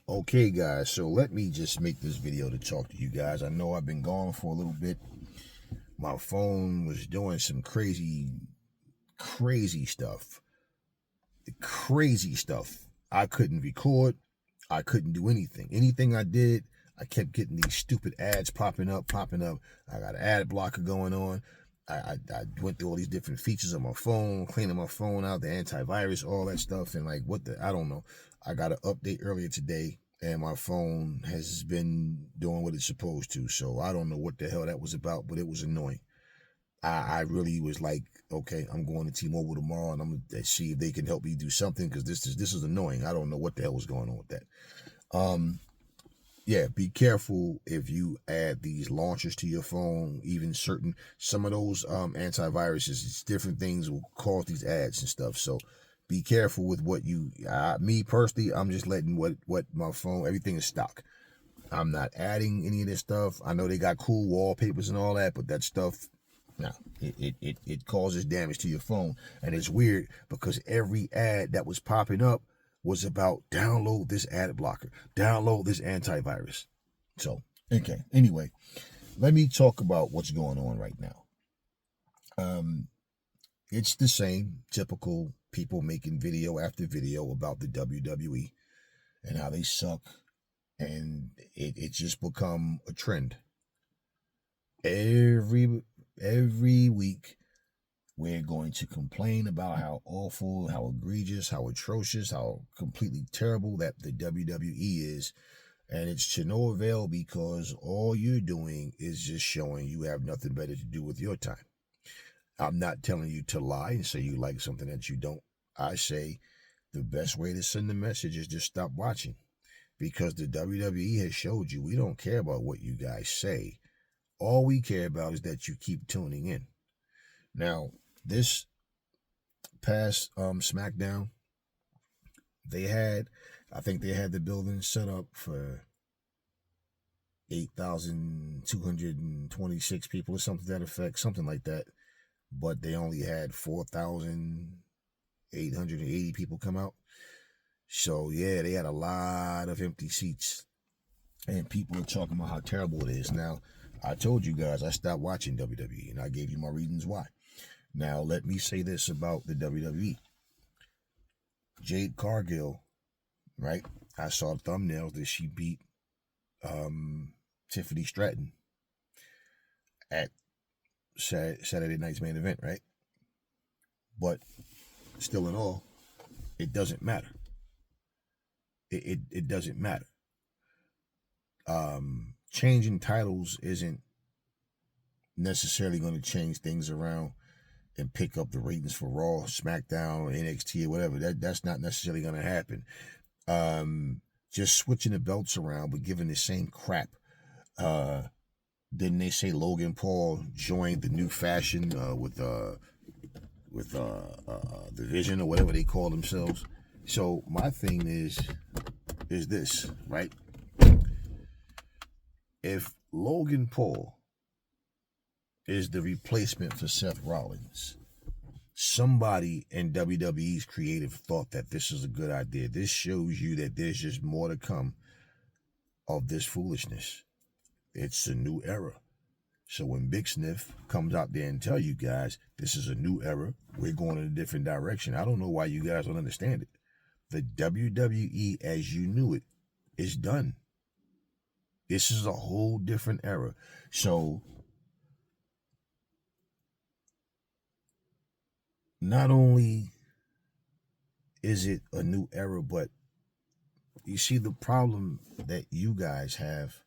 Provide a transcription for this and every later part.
Okay, guys, so let me just make this video to talk to you guys. I know I've been gone for a little bit. My phone was doing some crazy stuff. Crazy stuff. I couldn't record. I couldn't do anything. Anything I did, I kept getting these stupid ads popping up. I got an ad blocker going on. I went through all these different features of my phone, cleaning my phone out, the antivirus, all that stuff, and like I don't know. I got an update earlier today, and my phone has been doing what it's supposed to. So I don't know what the hell that was about, but it was annoying. I really was like, okay, I'm going to T-Mobile tomorrow, and I'm gonna see if they can help me do something, because this is annoying. I don't know what the hell was going on with that. Yeah, be careful if you add these launchers to your phone. Even some of those antiviruses, different things will cause these ads and stuff. So be careful with what you. Me personally, I'm just letting what my phone. Everything is stock. I'm not adding any of this stuff. I know they got cool wallpapers and all that, but that stuff, no, it causes damage to your phone. And it's weird because every ad that was popping up was about download this ad blocker, download this antivirus. So, okay. Anyway, let me talk about what's going on right now. It's the same typical people making video after video about the WWE and how they suck, and it's just become a trend. Every week we're going to complain about how awful, how egregious, how atrocious, how completely terrible that the WWE is. And it's to no avail, because all you're doing is just showing you have nothing better to do with your time. I'm not telling you to lie and say you like something that you don't. I say the best way to send the message is just stop watching, because the WWE has showed you we don't care about what you guys say. All we care about is that you keep tuning in. Now, this past SmackDown, I think they had the building set up for 8,226 people or something to that effect, something like that. But they only had 4,880 people come out. So yeah, they had a lot of empty seats, and people are talking about how terrible it is. Now, I told you guys I stopped watching WWE, and I gave you my reasons why. Now, let me say this about the WWE. Jade Cargill, right? I saw thumbnails that she beat Tiffany Stratton at Saturday night's main event, right? But still in all, it doesn't matter. It doesn't matter. Changing titles isn't necessarily going to change things around and pick up the ratings for Raw, SmackDown, NXT, or whatever. That's not necessarily going to happen. Just switching the belts around, but giving the same crap. Didn't they say Logan Paul joined the new fashion with the Vision or whatever they call themselves? So my thing is this, right? If Logan Paul is the replacement for Seth Rollins, somebody in WWE's creative thought that this is a good idea. This shows you that there's just more to come of this foolishness. It's a new era. So when Big Sniff comes out there and tell you guys this is a new era, we're going in a different direction, I don't know why you guys don't understand it. The WWE as you knew it is done. This is a whole different era. So not only is it a new era, but you see the problem that you guys have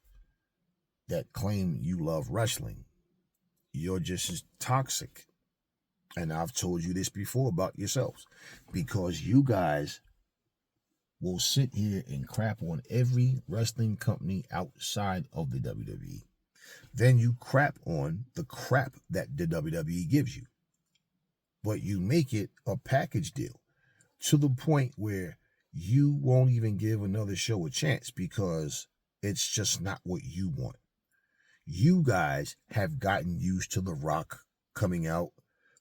that claim you love wrestling. You're just as toxic. And I've told you this before about yourselves, because you guys will sit here and crap on every wrestling company outside of the WWE. Then you crap on the crap that the WWE gives you. But you make it a package deal to the point where you won't even give another show a chance, because it's just not what you want. You guys have gotten used to The Rock coming out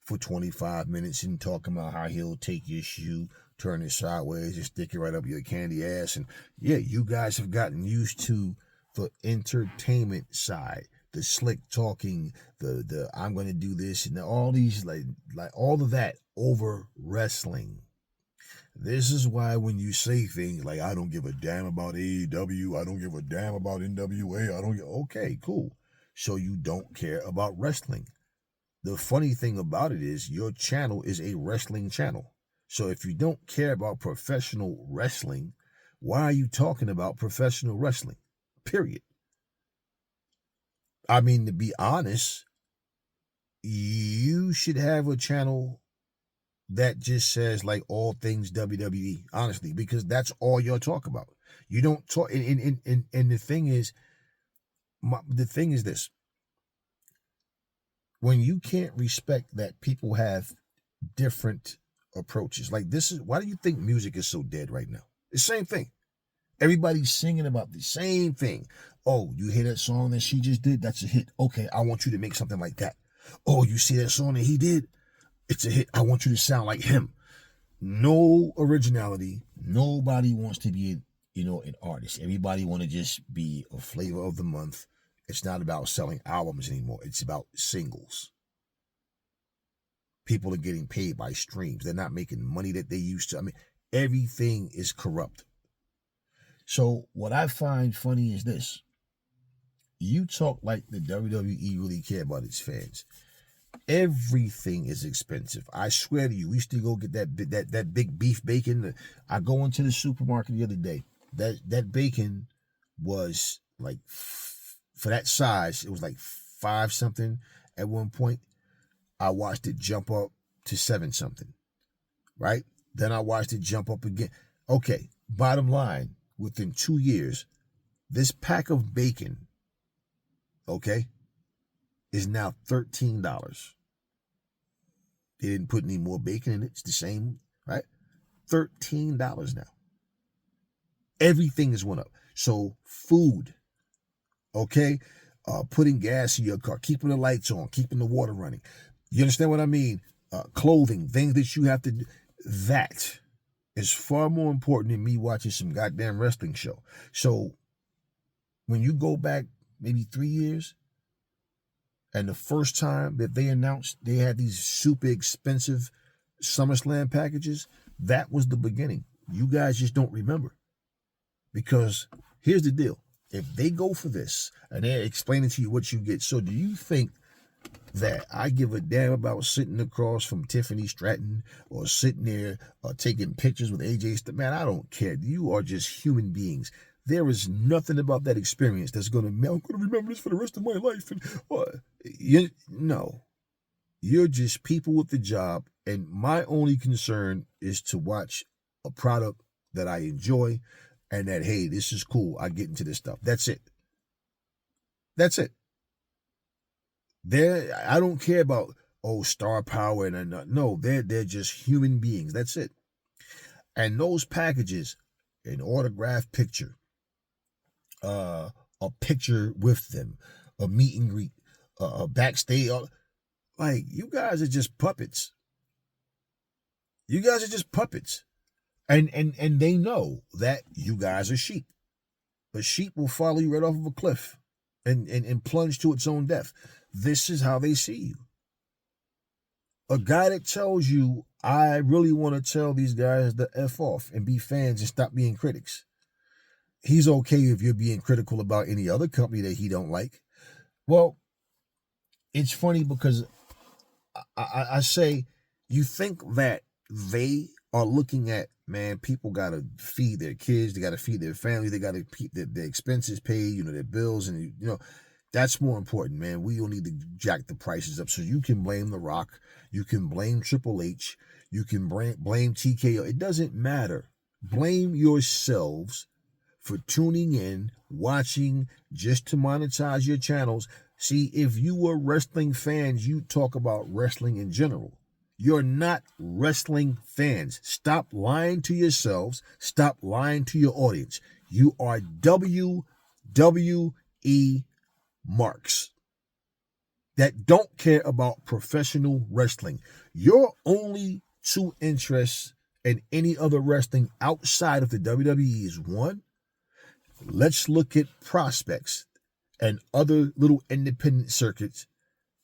for 25 minutes and talking about how he'll take your shoe, turn it sideways and stick it right up your candy ass. And yeah, you guys have gotten used to the entertainment side, the slick talking, the I'm gonna do this, and all these like all of that over wrestling. This is why when you say things like I don't give a damn about AEW, I don't give a damn about NWA, okay, cool. So you don't care about wrestling. The funny thing about it is your channel is a wrestling channel. So if you don't care about professional wrestling, why are you talking about professional wrestling? Period. I mean, to be honest, you should have a channel that just says like all things WWE, honestly, because that's all you'll talk about. You don't talk, and the thing is, the thing is this: when you can't respect that people have different approaches, like this is why do you think music is so dead right now? The same thing. Everybody's singing about the same thing. Oh, you hear that song that she just did? That's a hit. Okay, I want you to make something like that. Oh, you see that song that he did? It's a hit. I want you to sound like him. No originality. Nobody wants to be, an artist. Everybody want to just be a flavor of the month. It's not about selling albums anymore. It's about singles. People are getting paid by streams. They're not making money that they used to. I mean, everything is corrupt. So what I find funny is this. You talk like the WWE really care about its fans. Everything is expensive. I swear to you, we used to go get that big beef bacon. I go into the supermarket the other day. That bacon was like, for that size, it was like 5 something at one point. I watched it jump up to 7 something, right? Then I watched it jump up again. Okay, bottom line, within 2 years, this pack of bacon, okay, is now $13. They didn't put any more bacon in it. It's the same, right? $13 now. Everything has went up. So food, okay, putting gas in your car, keeping the lights on, keeping the water running. You understand what I mean? Clothing, things that you have to do. That is far more important than me watching some goddamn wrestling show. So when you go back maybe 3 years, and the first time that they announced they had these super expensive SummerSlam packages, that was the beginning. You guys just don't remember. Because here's the deal. If they go for this and they're explaining to you what you get, so do you think that I give a damn about sitting across from Tiffany Stratton or sitting there taking pictures with AJ? Man, I don't care. You are just human beings. There is nothing about that experience that's I'm going to remember this for the rest of my life. No. You're just people with the job, and my only concern is to watch a product that I enjoy and that, hey, this is cool. I get into this stuff. That's it. That's it. I don't care about, star power. No, they're just human beings. That's it. And those packages, an autographed picture, a picture with them, a meet and greet, a backstage. Like, you guys are just puppets. You guys are just puppets. And they know that you guys are sheep. A sheep will follow you right off of a cliff and plunge to its own death. This is how they see you. A guy that tells you, I really want to tell these guys to F off and be fans and stop being critics. He's okay if you're being critical about any other company that he don't like. Well, it's funny because I say, you think that they are looking at, man, people got to feed their kids, they got to feed their family, they got to keep their expenses paid, their bills, and, that's more important, man. We don't need to jack the prices up. So you can blame The Rock, you can blame Triple H, you can blame TKO. It doesn't matter. Blame yourselves for tuning in, watching, just to monetize your channels. See, if you were wrestling fans, you talk about wrestling in general. You're not wrestling fans. Stop lying to yourselves. Stop lying to your audience. You are WWE marks that don't care about professional wrestling. Your only two interests and any other wrestling outside of the WWE is one, let's look at prospects and other little independent circuits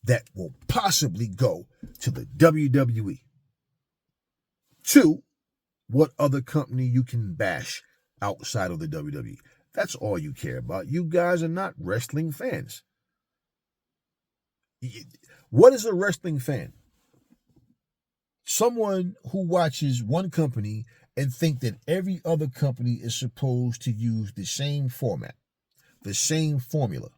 that will possibly go to the WWE. Two, what other company you can bash outside of the WWE. That's all you care about. You guys are not wrestling fans. What is a wrestling fan? Someone who watches one company and think that every other company is supposed to use the same format, the same formula.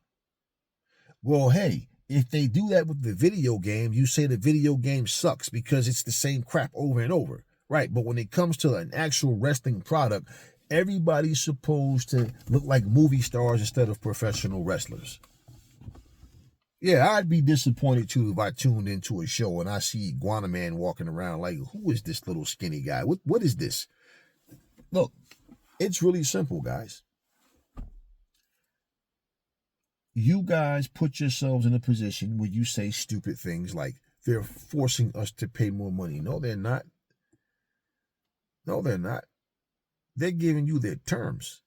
Well, hey, if they do that with the video game, you say the video game sucks because it's the same crap over and over. Right, but when it comes to an actual wrestling product, everybody's supposed to look like movie stars instead of professional wrestlers. Yeah, I'd be disappointed too if I tuned into a show and I see Iguana Man walking around like, who is this little skinny guy? What is this? Look, it's really simple, guys. You guys put yourselves in a position where you say stupid things like, they're forcing us to pay more money. No, they're not. No, they're not. They're giving you their terms.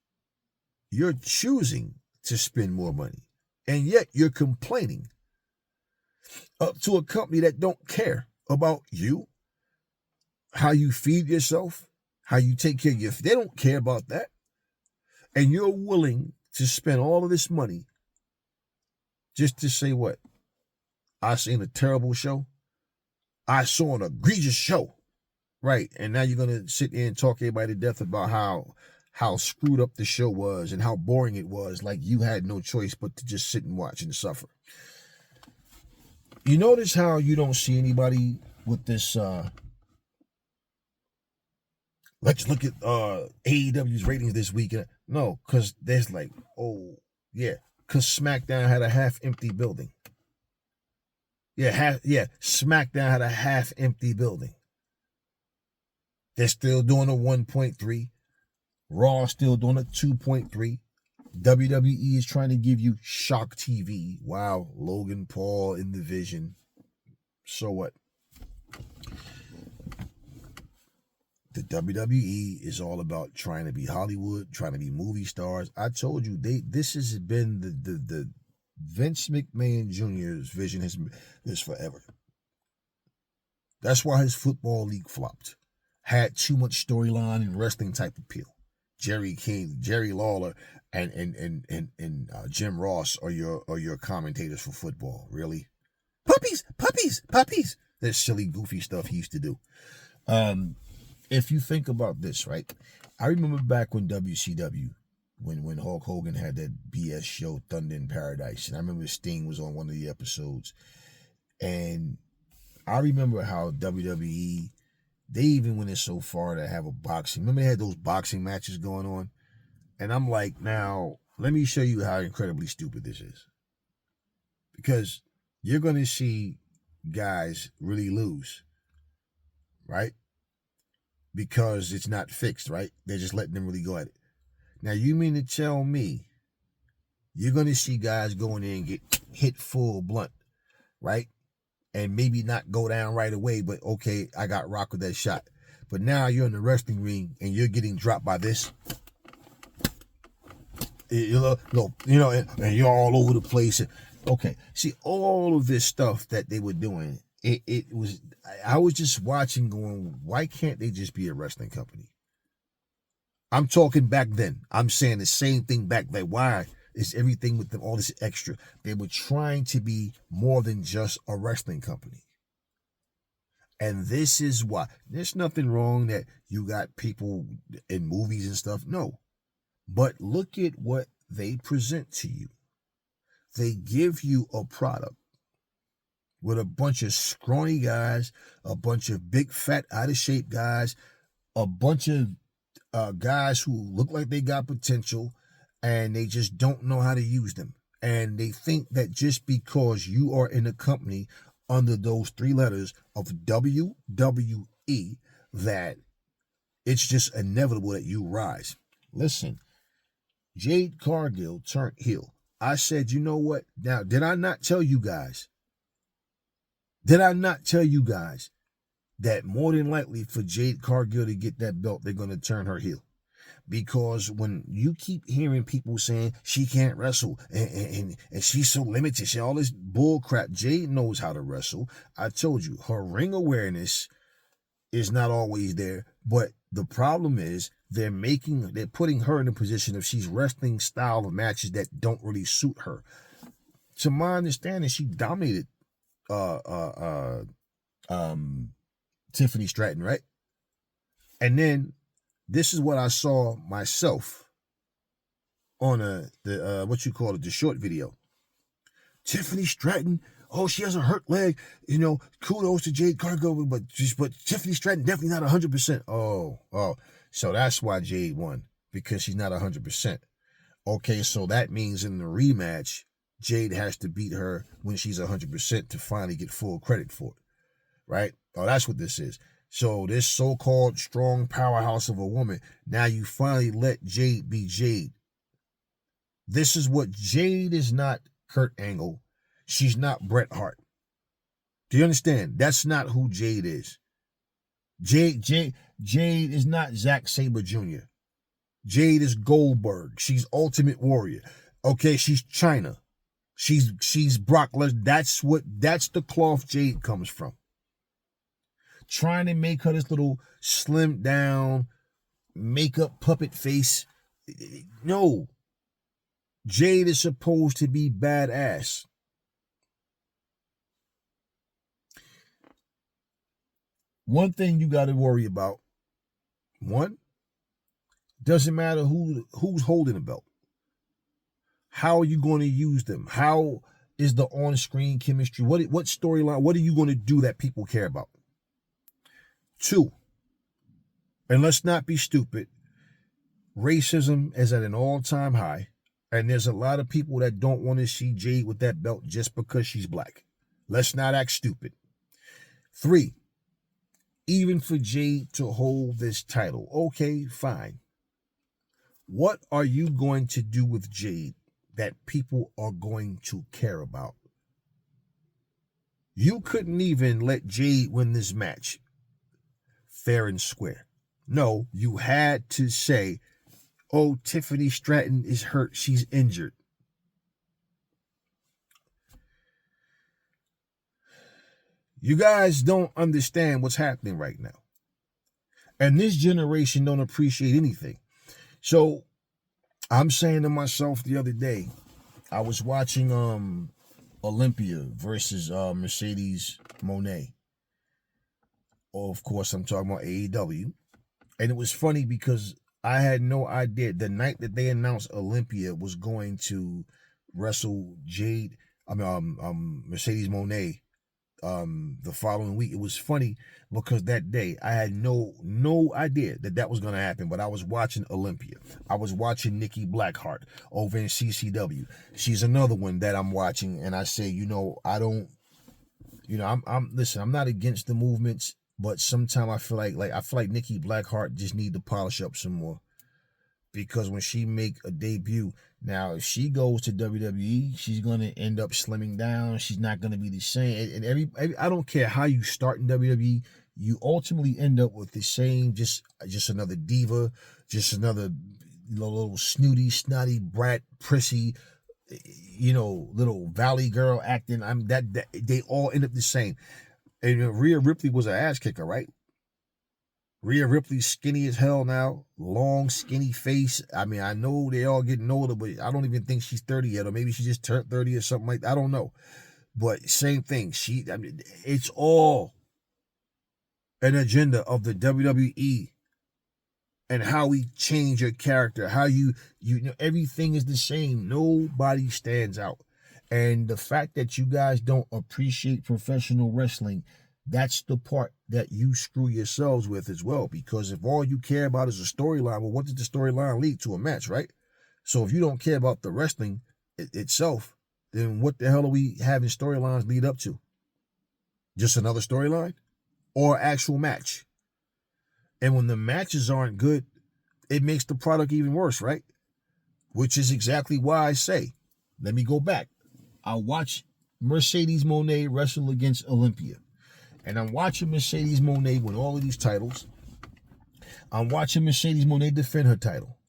You're choosing to spend more money, and yet you're complaining up to a company that don't care about you, how you feed yourself, how you take care of your. They don't care about that, and you're willing to spend all of this money just to say what? I seen a terrible show. I saw an egregious show. Right, and now you're going to sit there and talk everybody to death about how screwed up the show was and how boring it was, like you had no choice but to just sit and watch and suffer. You notice how you don't see anybody with this, let's look at AEW's ratings this week. No, because there's like, oh, yeah, because SmackDown had a half-empty building. SmackDown had a half-empty building. They're still doing a 1.3. Raw still doing a 2.3. WWE is trying to give you shock TV. Wow, Logan Paul in the Vision. So what? The WWE is all about trying to be Hollywood, trying to be movie stars. I told you, this has been the Vince McMahon Jr.'s vision has been this forever. That's why his football league flopped. Had too much storyline and wrestling type appeal. Jerry King, Jerry Lawler, and Jim Ross are your commentators for football. Really, puppies. That silly, goofy stuff he used to do. If you think about this, right? I remember back when WCW, when Hulk Hogan had that BS show Thunder in Paradise, and I remember Sting was on one of the episodes, and I remember how WWE. They even went in so far to have a boxing. Remember they had those boxing matches going on? And I'm like, now, let me show you how incredibly stupid this is. Because you're going to see guys really lose, right? Because it's not fixed, right? They're just letting them really go at it. Now, you mean to tell me you're going to see guys go in there and get hit full blunt, right? And maybe not go down right away, but okay, I got rocked with that shot. But now you're in the wrestling ring and you're getting dropped by this. And you're all over the place. Okay, see, all of this stuff that they were doing, I was just watching going, why can't they just be a wrestling company? I'm talking back then. I'm saying the same thing back then. Why? Is everything with them, all this extra. They were trying to be more than just a wrestling company. And this is why. There's nothing wrong that you got people in movies and stuff. No. But look at what they present to you. They give you a product with a bunch of scrawny guys, a bunch of big, fat, out of shape guys, a bunch of guys who look like they got potential, and they just don't know how to use them. And they think that just because you are in a company under those three letters of WWE, that it's just inevitable that you rise. Listen, Jade Cargill turned heel. I said, you know what? Now, did I not tell you guys that more than likely for Jade Cargill to get that belt, they're going to turn her heel. Because when you keep hearing people saying she can't wrestle and she's so limited, she all this bull crap, Jade knows how to wrestle. I told you, her ring awareness is not always there, but the problem is they're putting her in a position of she's wrestling style of matches that don't really suit her. To my understanding, she dominated Tiffany Stratton, right? And then this is what I saw myself on the short video. Tiffany Stratton, oh, she has a hurt leg. Kudos to Jade Cargill, but Tiffany Stratton definitely not 100%. Oh, so that's why Jade won, because she's not 100%. Okay, so that means in the rematch, Jade has to beat her when she's 100% to finally get full credit for it, right? Oh, that's what this is. So this so-called strong powerhouse of a woman, now you finally let Jade be Jade. This is what Jade is not. Kurt Angle. She's not Bret Hart. Do you understand? That's not who Jade is. Jade is not Zack Sabre Jr. Jade is Goldberg. She's Ultimate Warrior. Okay, she's China. She's Brock Lesnar. That's the cloth Jade comes from. Trying to make her this little slimmed down makeup puppet face. No. Jade is supposed to be badass. One thing you got to worry about, doesn't matter who's holding the belt. How are you going to use them? How is the on-screen chemistry? What storyline? What are you going to do that people care about? 2, and let's not be stupid, racism is at an all-time high, and there's a lot of people that don't want to see Jade with that belt just because she's black. Let's not act stupid. 3, even for Jade to hold this title, okay, fine. What are you going to do with Jade that people are going to care about? You couldn't even let Jade win this match fair and square. No, you had to say, oh, Tiffany Stratton is hurt. She's injured. You guys don't understand what's happening right now. And this generation don't appreciate anything. So I'm saying to myself the other day, I was watching Olympia versus Mercedes Moné. Of course, I'm talking about AEW. And it was funny because I had no idea the night that they announced Olympia was going to wrestle Mercedes Moné the following week. It was funny because that day I had no idea that was going to happen, but I was watching Olympia. I was watching Nikki Blackheart over in CCW. She's another one that I'm watching, and I say, I'm not against the movements, but sometimes I feel like Nikki Blackheart just need to polish up some more. Because when she make a debut, now if she goes to WWE, she's gonna end up slimming down. She's not gonna be the same. And I don't care how you start in WWE, you ultimately end up with the same, just another diva, just another little snooty, snotty brat, prissy, little valley girl acting. That they all end up the same. And Rhea Ripley was an ass kicker, right? Rhea Ripley's skinny as hell now, long, skinny face. I mean, I know they all getting older, but I don't even think she's 30 yet, or maybe she just turned 30 or something like that. I don't know. But same thing. It's all an agenda of the WWE and how we change your character, how you everything is the same. Nobody stands out. And the fact that you guys don't appreciate professional wrestling, that's the part that you screw yourselves with as well. Because if all you care about is a storyline, well, what did the storyline lead to? A match, right? So if you don't care about the wrestling itself, then what the hell are we having storylines lead up to? Just another storyline? Or actual match? And when the matches aren't good, it makes the product even worse, right? Which is exactly why I say, let me go back. I watched Mercedes Moné wrestle against Olympia. And I'm watching Mercedes Moné win all of these titles. I'm watching Mercedes Moné defend her title.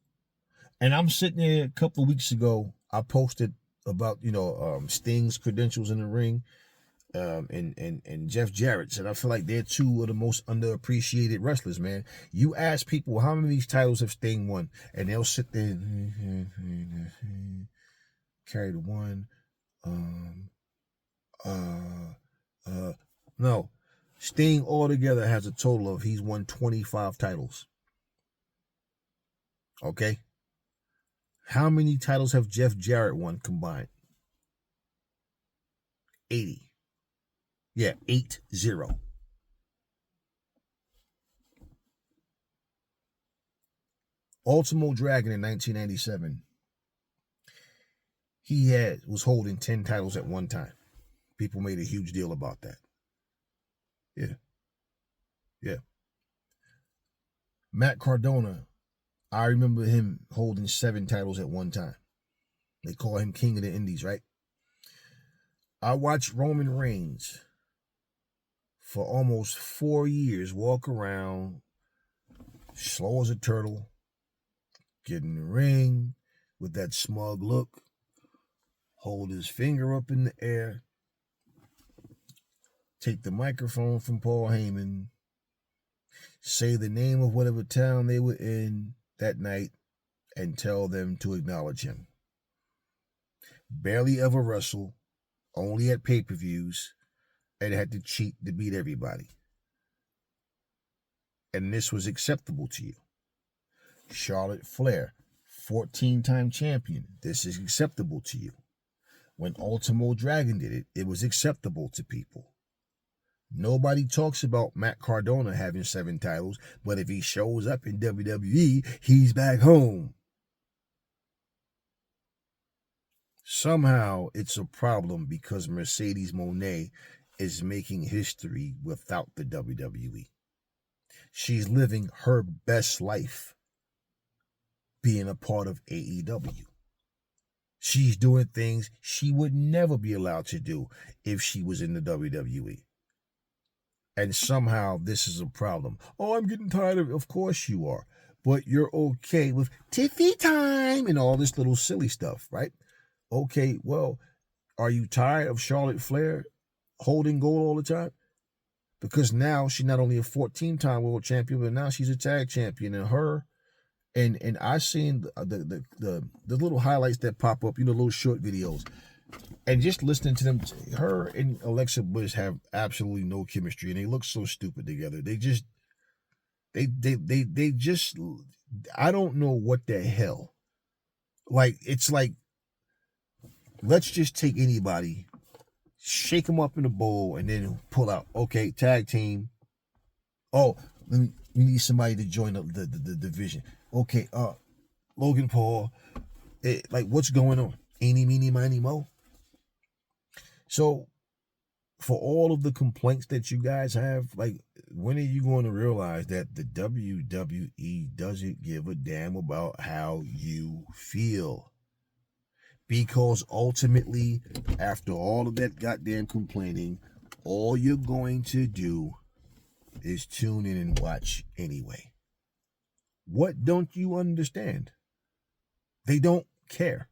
And I'm sitting there a couple of weeks ago. I posted about, Sting's credentials in the ring, and Jeff Jarrett's. And I feel like they're two of the most underappreciated wrestlers, man. You ask people how many of these titles have Sting won, and they'll sit there and carry the one. No. Sting altogether has a total of, he's won 25 titles. Okay? How many titles have Jeff Jarrett won combined? 80. Yeah, 8-0. Ultimo Dragon in 1997. He was holding 10 titles at one time. People made a huge deal about that. Yeah. Matt Cardona, I remember him holding 7 titles at one time. They call him King of the Indies, right? I watched Roman Reigns for almost 4 years walk around slow as a turtle, get in the ring with that smug look, hold his finger up in the air, take the microphone from Paul Heyman, say the name of whatever town they were in that night, and tell them to acknowledge him. Barely ever wrestle, only at pay-per-views, and had to cheat to beat everybody. And this was acceptable to you. Charlotte Flair, 14-time champion. This is acceptable to you. When Ultimo Dragon did it, it was acceptable to people. Nobody talks about Matt Cardona having 7 titles, but if he shows up in WWE, he's back home. Somehow it's a problem because Mercedes Moné is making history without the WWE. She's living her best life being a part of AEW. She's doing things she would never be allowed to do if she was in the WWE. And somehow this is a problem. Oh, I'm getting tired of it. Of course you are. But you're okay with Tiffy time and all this little silly stuff, right? Okay, well, are you tired of Charlotte Flair holding gold all the time? Because now she's not only a 14-time world champion, but now she's a tag champion. And her, and I've seen the little highlights that pop up, little short videos. And just listening to them, her and Alexa Bliss have absolutely no chemistry, and they look so stupid together. They just, I don't know what the hell. Like, it's like, let's just take anybody, shake them up in a bowl, and then pull out. Okay, tag team. Oh, we need somebody to join the division. Okay, Logan Paul. Like, what's going on? Eeny, meeny, miny, mo. So, for all of the complaints that you guys have, like, when are you going to realize that the WWE doesn't give a damn about how you feel? Because ultimately, after all of that goddamn complaining, all you're going to do is tune in and watch anyway. What don't you understand? They don't care.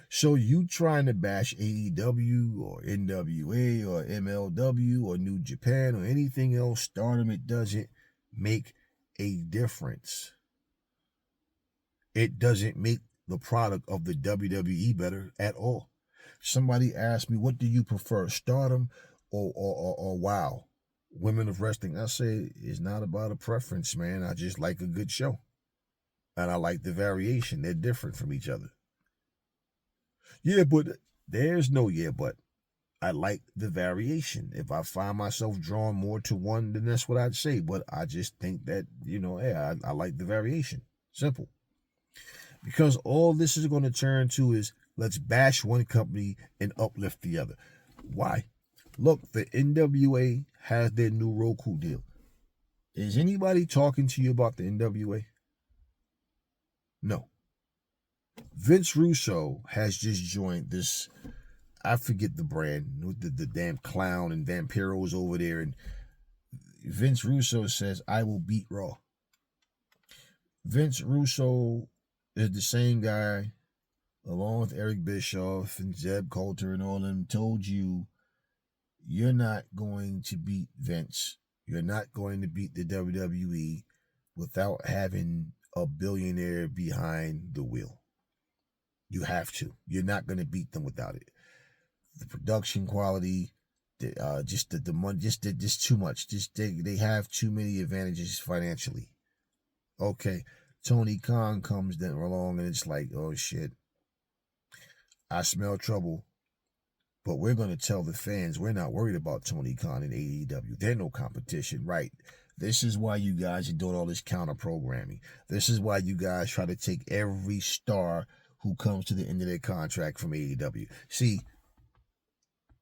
So you trying to bash AEW or NWA or MLW or New Japan or anything else, Stardom, it doesn't make a difference. It doesn't make the product of the WWE better at all. Somebody asked me, what do you prefer, Stardom or WOW? Women of Wrestling. I say it's not about a preference, man. I just like a good show. And I like the variation. They're different from each other. Yeah, but there's no yeah, but. I like the variation. If I find myself drawn more to one, then that's what I'd say. But I just think that, I like the variation. Simple. Because all this is going to turn to is let's bash one company and uplift the other. Why? Look, the NWA has their new Roku deal. Is anybody talking to you about the NWA? No. Vince Russo has just joined this, I forget the brand, the damn clown and Vampiro's over there, and Vince Russo says, I will beat Raw. Vince Russo is the same guy, along with Eric Bischoff and Zeb Coulter and all of them, told you, you're not going to beat Vince. You're not going to beat the WWE without having a billionaire behind the wheel. You have to. You're not going to beat them without it. The production quality, just the money, just too much. Just they have too many advantages financially. Okay, Tony Khan comes then along and it's like, oh shit, I smell trouble. But we're going to tell the fans we're not worried about Tony Khan and AEW. They're no competition, right? This is why you guys are doing all this counter programming. This is why you guys try to take every star who comes to the end of their contract from AEW. See,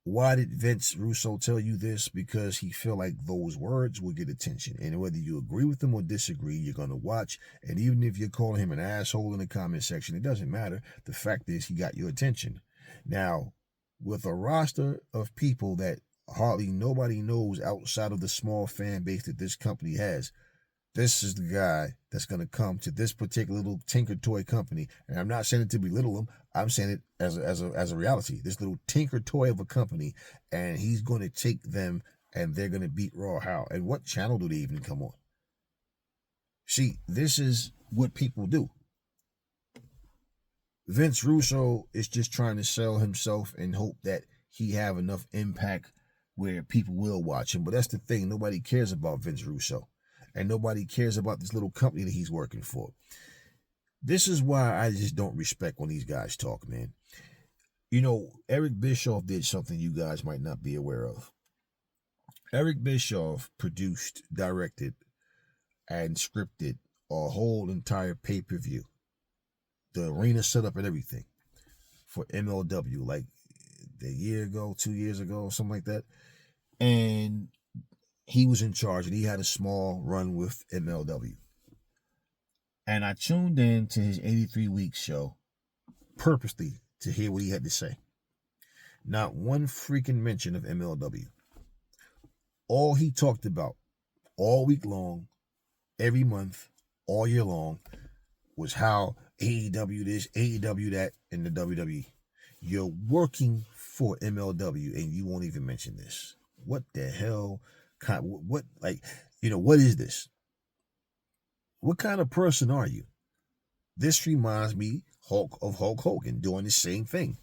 why did Vince Russo tell you this? Because he feel like those words will get attention. And whether you agree with them or disagree, you're going to watch. And even if you're calling him an asshole in the comment section, it doesn't matter. The fact is he got your attention. Now, with a roster of people that hardly nobody knows outside of the small fan base that this company has, this is the guy that's going to come to this particular little tinker toy company. And I'm not saying it to belittle him. I'm saying it as a reality. This little tinker toy of a company, and he's going to take them and they're going to beat Raw. How? And what channel do they even come on? See, this is what people do. Vince Russo is just trying to sell himself and hope that he have enough impact where people will watch him. But that's the thing. Nobody cares about Vince Russo. And nobody cares about this little company that he's working for. This is why I just don't respect when these guys talk, man. You know, Eric Bischoff did something you guys might not be aware of. Eric Bischoff produced, directed, and scripted a whole entire pay-per-view. The arena setup and everything for MLW, like a year ago, 2 years ago, something like that. And he was in charge, and he had a small run with MLW. And I tuned in to his 83 Weeks show purposely to hear what he had to say. Not one freaking mention of MLW. All he talked about all week long, every month, all year long, was how AEW this, AEW that, and the WWE. You're working for MLW, and you won't even mention this. What the hell? What is this? What kind of person are you? This reminds me of Hulk Hogan doing the same thing.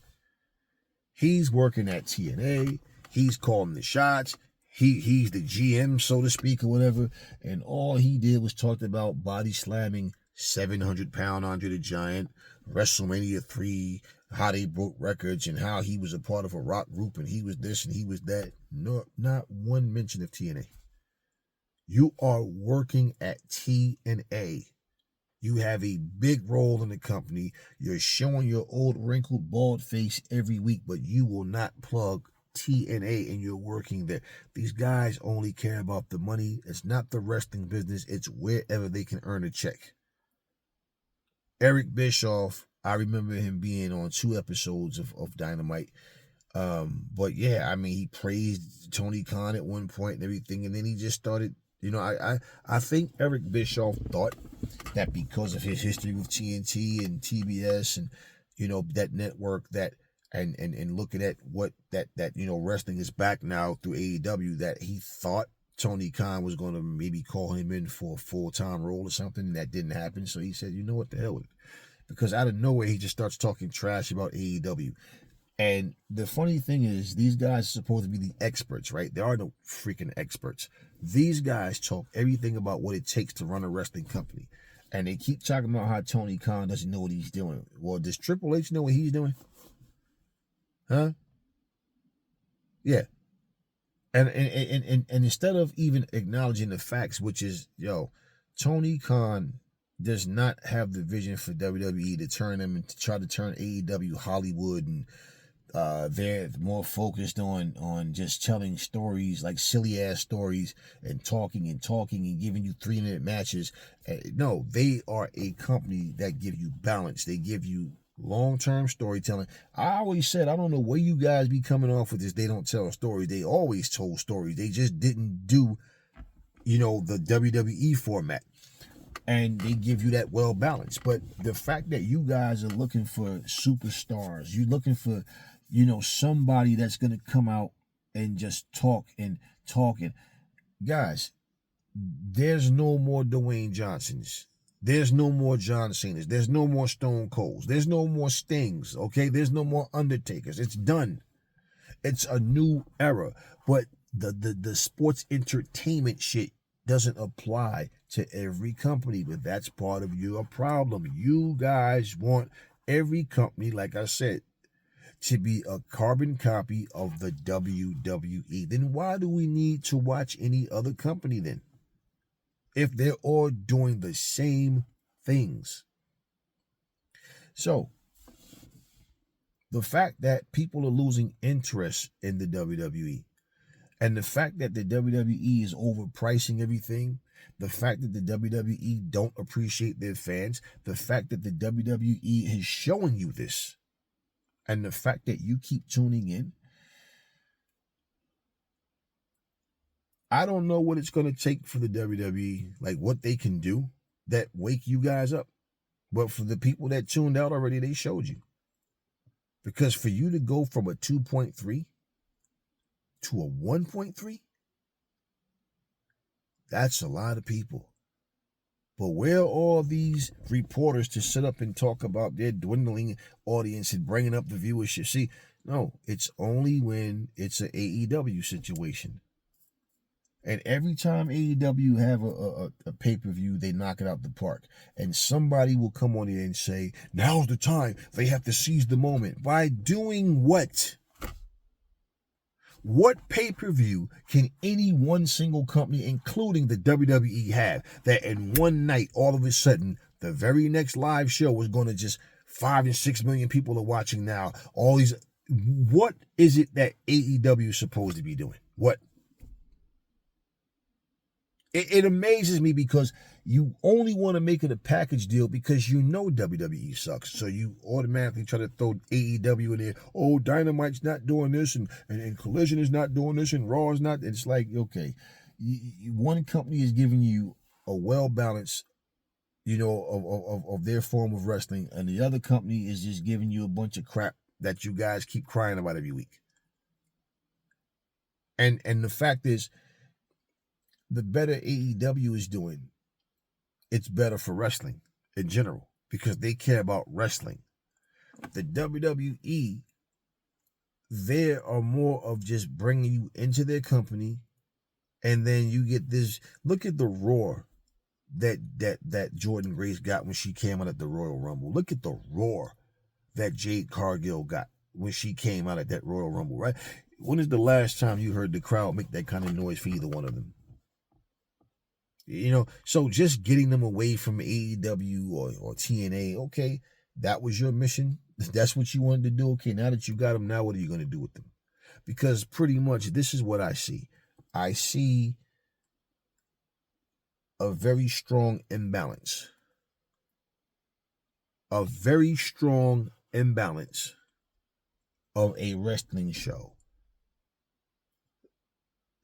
He's working at TNA. He's calling the shots. He's the GM, so to speak, or whatever. And all he did was talk about body slamming 700-pound Andre the Giant, WrestleMania 3, how they broke records, and how he was a part of a rock group, and he was this and he was that. No, not one mention of TNA. You are working at TNA. You have a big role in the company. You're showing your old wrinkled bald face every week, but you will not plug TNA, and you're working there. These guys only care about the money. It's not the wrestling business. It's wherever they can earn a check. Eric Bischoff, I remember him being on 2 episodes of Dynamite. But yeah, I mean, he praised Tony Khan at one point and everything, and then he just started, I think Eric Bischoff thought that because of his history with TNT and TBS and, that network, that and looking at what that wrestling is back now through AEW, that he thought Tony Khan was going to maybe call him in for a full-time role or something, and that didn't happen. So he said, you know what, the hell with it. Because out of nowhere, he just starts talking trash about AEW. And the funny thing is, these guys are supposed to be the experts, right? There are no freaking experts. These guys talk everything about what it takes to run a wrestling company. And they keep talking about how Tony Khan doesn't know what he's doing. Well, does Triple H know what he's doing? Huh? Yeah. And instead of even acknowledging the facts, which is, Tony Khan does not have the vision for WWE to turn them and to try to turn AEW Hollywood, and they're more focused on just telling stories, like silly ass stories, and talking and giving you 3-minute matches. No, they are a company that give you balance. They give you Long-term storytelling. I always said, I don't know where you guys be coming off with this. They don't tell stories. They always told stories. They just didn't do, the WWE format. And they give you that well balanced. But the fact that you guys are looking for superstars, you're looking for, somebody that's going to come out and just talk and talking. Guys, there's no more Dwayne Johnsons. There's no more John Cena's. There's no more Stone Colds. There's no more Stings, okay? There's no more Undertakers. It's done. It's a new era. But the sports entertainment shit doesn't apply to every company, but that's part of your problem. You guys want every company, like I said, to be a carbon copy of the WWE. Then why do we need to watch any other company then? If they're all doing the same things. So, the fact that people are losing interest in the WWE, and the fact that the WWE is overpricing everything, the fact that the WWE don't appreciate their fans, the fact that the WWE is showing you this, and the fact that you keep tuning in, I don't know what it's going to take for the WWE, like what they can do that wake you guys up. But for the people that tuned out already, they showed you. Because for you to go from a 2.3 to a 1.3, that's a lot of people. But where are all these reporters to sit up and talk about their dwindling audience and bringing up the viewership? See, no, it's only when it's an AEW situation. And every time AEW have a pay-per-view, they knock it out the park. And somebody will come on here and say, now's the time. They have to seize the moment. By doing what? What pay-per-view can any one single company, including the WWE, have that in one night, all of a sudden, the very next live show is going to just 5 and 6 million people are watching now? All these, what is it that AEW is supposed to be doing? What? It amazes me because you only want to make it a package deal because you know WWE sucks. So you automatically try to throw AEW in there. Oh, Dynamite's not doing this and Collision is not doing this and Raw is not. It's like, okay, one company is giving you a well-balanced, of their form of wrestling, and the other company is just giving you a bunch of crap that you guys keep crying about every week. And the fact is, the better AEW is doing, it's better for wrestling in general because they care about wrestling. The WWE, they are more of just bringing you into their company, and then you get this. Look at the roar that Jordan Grace got when she came out at the Royal Rumble. Look at the roar that Jade Cargill got when she came out at that Royal Rumble, right? When is the last time you heard the crowd make that kind of noise for either one of them? So just getting them away from AEW or TNA, okay, that was your mission. That's what you wanted to do. Okay, now that you got them, now what are you going to do with them? Because pretty much this is what I see. I see a very strong imbalance. A very strong imbalance of a wrestling show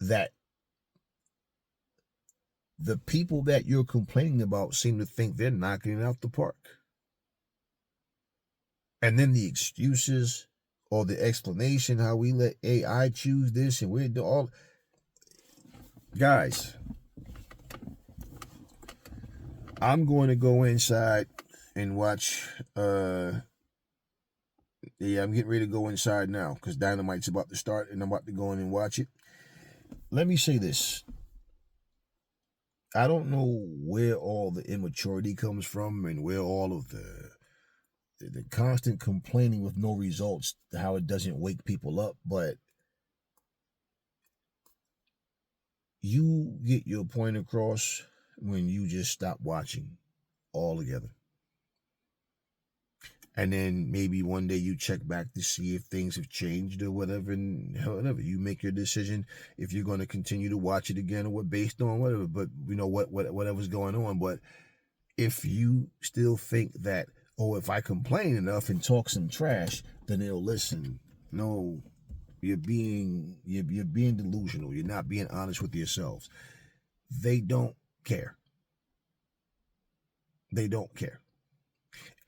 that the people that you're complaining about seem to think they're knocking it out the park. And then the excuses or the explanation, how we let AI choose this and we're doing all. Guys, I'm going to go inside and watch. I'm getting ready to go inside now because Dynamite's about to start and I'm about to go in and watch it. Let me say this. I don't know where all the immaturity comes from and where all of the constant complaining with no results, how it doesn't wake people up, but you get your point across when you just stop watching altogether. And then maybe one day you check back to see if things have changed or whatever, and whatever. You make your decision if you're going to continue to watch it again or what based on whatever, but whatever's going on. But if you still think that, Or if I complain enough and talk some trash, then they'll listen. No, you're being delusional. You're not being honest with yourselves. They don't care. They don't care.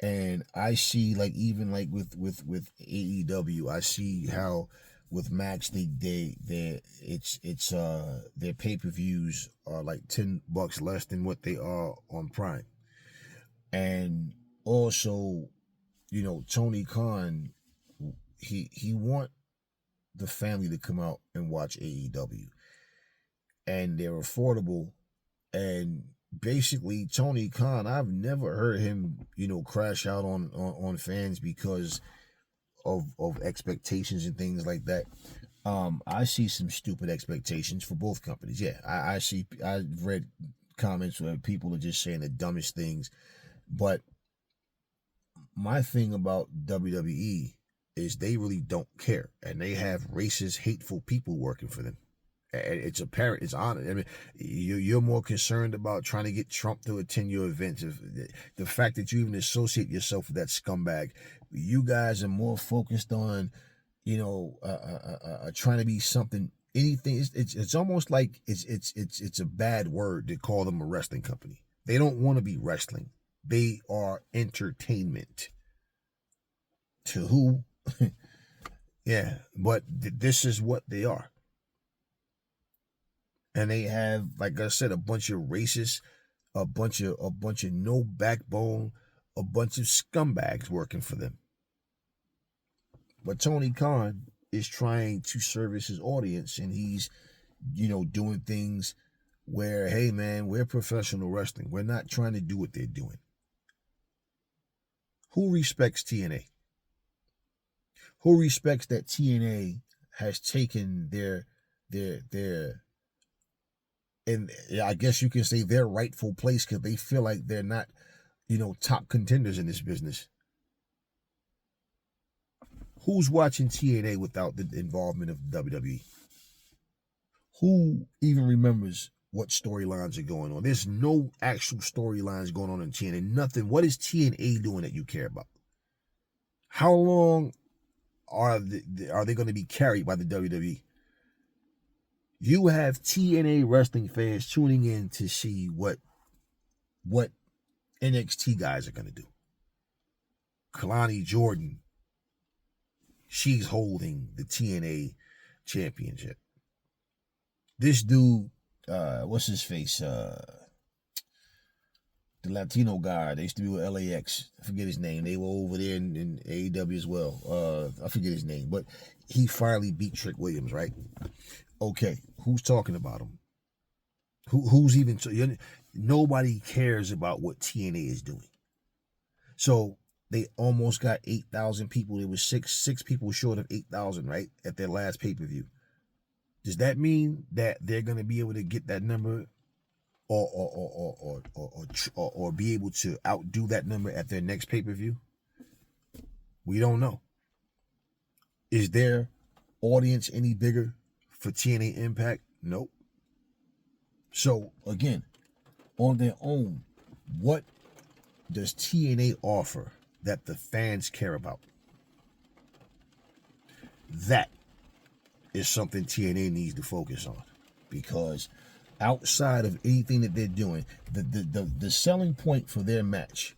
And I see, like, even like with AEW, I see how with Max their pay-per-views are like $10 less than what they are on Prime. And also, you know, Tony Khan, he want the family to come out and watch AEW. And they're affordable. And basically, Tony Khan, I've never heard him, you know, crash out on fans because of expectations and things like that. I see some stupid expectations for both companies. Yeah, I've read comments where people are just saying the dumbest things. But my thing about WWE is they really don't care, and they have racist, hateful people working for them. It's apparent. It's honest. I mean, you're more concerned about trying to get Trump to attend your events. The fact that you even associate yourself with that scumbag, you guys are more focused on, you know, trying to be something. Anything. It's almost like it's a bad word to call them a wrestling company. They don't want to be wrestling. They are entertainment. To who? Yeah, but this is what they are. And they have, like I said, a bunch of racists, a bunch of no backbone, a bunch of scumbags working for them. But Tony Khan is trying to service his audience, and he's, you know, doing things where, hey man, we're professional wrestling. We're not trying to do what they're doing. Who respects TNA? Who respects that TNA has taken their and I guess you can say their rightful place because they feel like they're not, you know, top contenders in this business. Who's watching TNA without the involvement of WWE? Who even remembers what storylines are going on? There's no actual storylines going on in TNA. Nothing. What is TNA doing that you care about? How long are they going to be carried by the WWE? You have TNA wrestling fans tuning in to see what NXT guys are going to do. Kalani Jordan, she's holding the TNA championship. This dude, what's his face? The Latino guy, they used to be with LAX. I forget his name. They were over there in AEW as well. I forget his name, but he finally beat Trick Williams, right? Okay, who's talking about him? Who's even? Nobody cares about what TNA is doing. So they almost got 8,000 people. There was six people short of 8,000, right, at their last pay-per-view. Does that mean that they're going to be able to get that number, or be able to outdo that number at their next pay-per-view? We don't know. Is their audience any bigger for TNA Impact? Nope. So again, on their own, what does TNA offer that the fans care about? That is something TNA needs to focus on, because outside of anything that they're doing, the selling point for their match,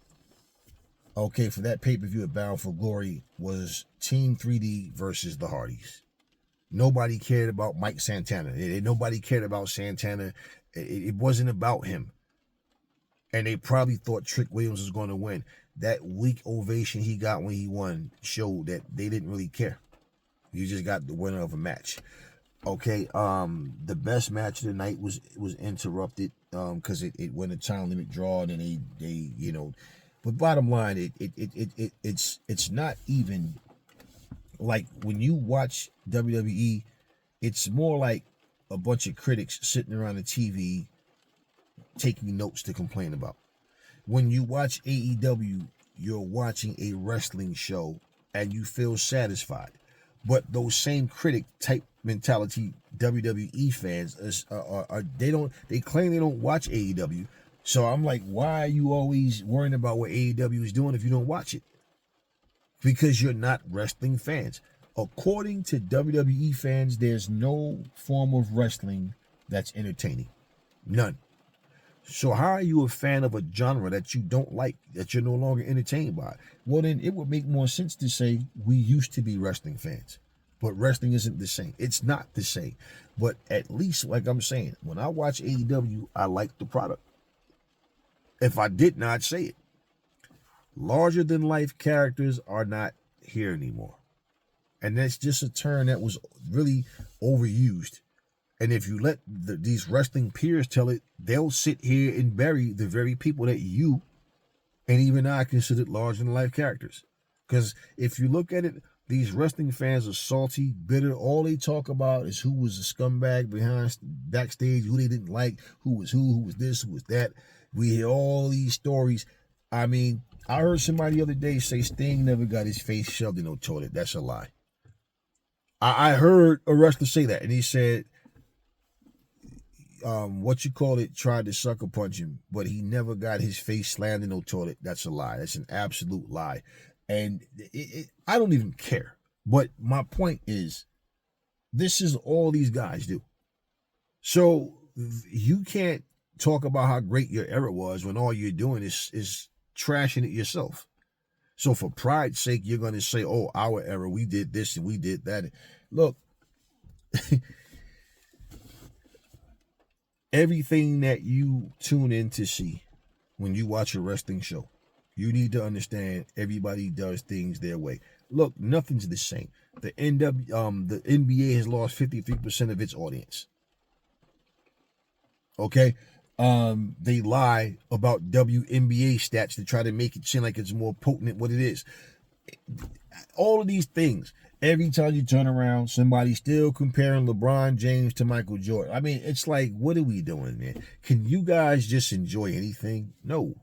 okay, for that pay-per-view at Bound for Glory, was Team 3D versus the Hardys. Nobody cared about Mike Santana. Nobody cared about Santana. It wasn't about him. And they probably thought Trick Williams was going to win. That weak ovation he got when he won showed that they didn't really care. You just got the winner of a match. Okay, the best match of the night was interrupted because it went a time limit draw, and then they you know, but bottom line, it's not even like when you watch WWE, it's more like a bunch of critics sitting around the TV taking notes to complain about. When you watch AEW, you're watching a wrestling show and you feel satisfied. But those same critic type mentality WWE fans they claim they don't watch AEW, So I'm like, why are you always worrying about what AEW is doing if you don't watch it? Because you're not wrestling fans. According to WWE fans, there's no form of wrestling that's entertaining. None. So how are you a fan of a genre that you don't like, that you're no longer entertained by? Well, then it would make more sense to say we used to be wrestling fans. But wrestling isn't the same. It's not the same. But at least, like I'm saying, when I watch AEW, I like the product. If I did not say it. Larger than life characters are not here anymore. And that's just a term that was really overused. And if you let these wrestling peers tell it, they'll sit here and bury the very people that you and even I considered larger than life characters. Because if you look at it, these wrestling fans are salty, bitter. All they talk about is who was a scumbag backstage, who they didn't like, who was this, who was that. We hear all these stories. I mean, I heard somebody the other day say Sting never got his face shoved in no toilet. That's a lie. I heard a wrestler say that, and he said, tried to sucker punch him, but he never got his face slammed in no toilet. That's a lie. That's an absolute lie. And I don't even care. But my point is, this is all these guys do. So you can't talk about how great your era was when all you're doing is trashing it yourself. So for pride's sake, you're going to say, oh, our era, we did this and we did that. Look, everything that you tune in to see when you watch a wrestling show, you need to understand everybody does things their way. Look, nothing's the same. The NBA has lost 53% of its audience. Okay? They lie about WNBA stats to try to make it seem like it's more potent than what it is. All of these things, every time you turn around, somebody's still comparing LeBron James to Michael Jordan. I mean, it's like, what are we doing, man? Can you guys just enjoy anything? No.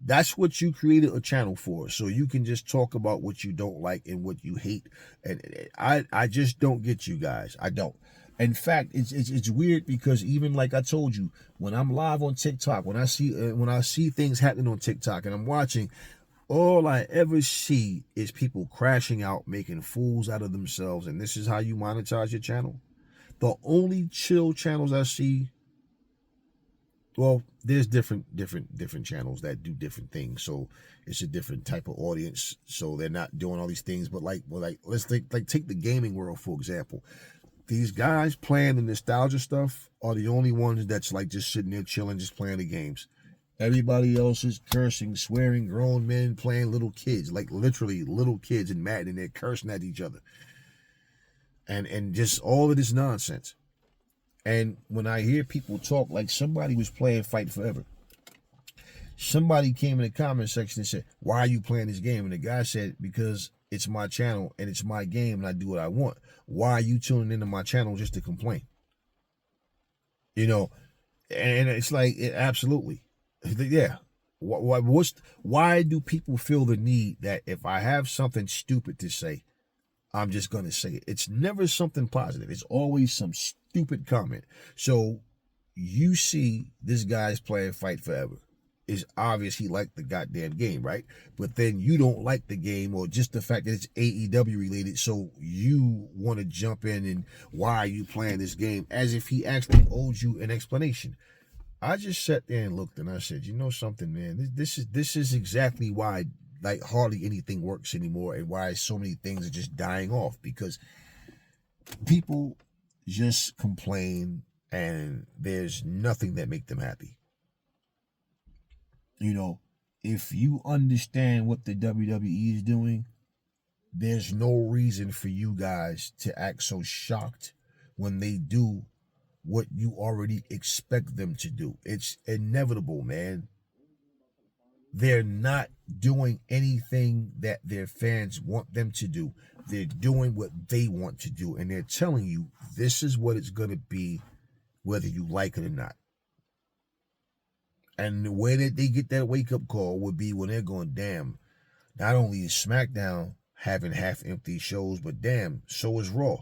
That's what you created a channel for, so you can just talk about what you don't like and what you hate. And I just don't get you guys. I don't. In fact, it's weird because even like I told you, when I'm live on TikTok, when I see things happening on TikTok and I'm watching, all I ever see is people crashing out, making fools out of themselves, and this is how you monetize your channel. The only chill channels I see, well, there's different channels that do different things, so it's a different type of audience, so they're not doing all these things. But let's take the gaming world for example. These guys playing the nostalgia stuff are the only ones that's like just sitting there chilling, just playing the games. Everybody else is cursing, swearing, grown men playing little kids, like literally little kids in Madden, and they're cursing at each other. And just all of this nonsense. And when I hear people talk like somebody was playing Fight Forever, somebody came in the comment section and said, why are you playing this game? And the guy said, because it's my channel and it's my game and I do what I want. Why are you tuning into my channel just to complain? You know, and it's like, absolutely. Yeah. Why do people feel the need that if I have something stupid to say, I'm just going to say it? It's never something positive. It's always some stupid comment. So you see this guy's playing Fight Forever. It's obvious he liked the goddamn game, right? But then you don't like the game, or just the fact that it's AEW related, so you want to jump in and why are you playing this game? As if he actually owed you an explanation. I just sat there and looked and I said, you know something, man, this is exactly why like hardly anything works anymore and why so many things are just dying off, because people just complain and there's nothing that make them happy. You know, if you understand what the WWE is doing, there's no reason for you guys to act so shocked when they do what you already expect them to do. It's inevitable, man. They're not doing anything that their fans want them to do. They're doing what they want to do, and they're telling you this is what it's going to be, whether you like it or not. And the way that they get that wake-up call would be when they're going, damn, not only is SmackDown having half-empty shows, but damn, so is Raw.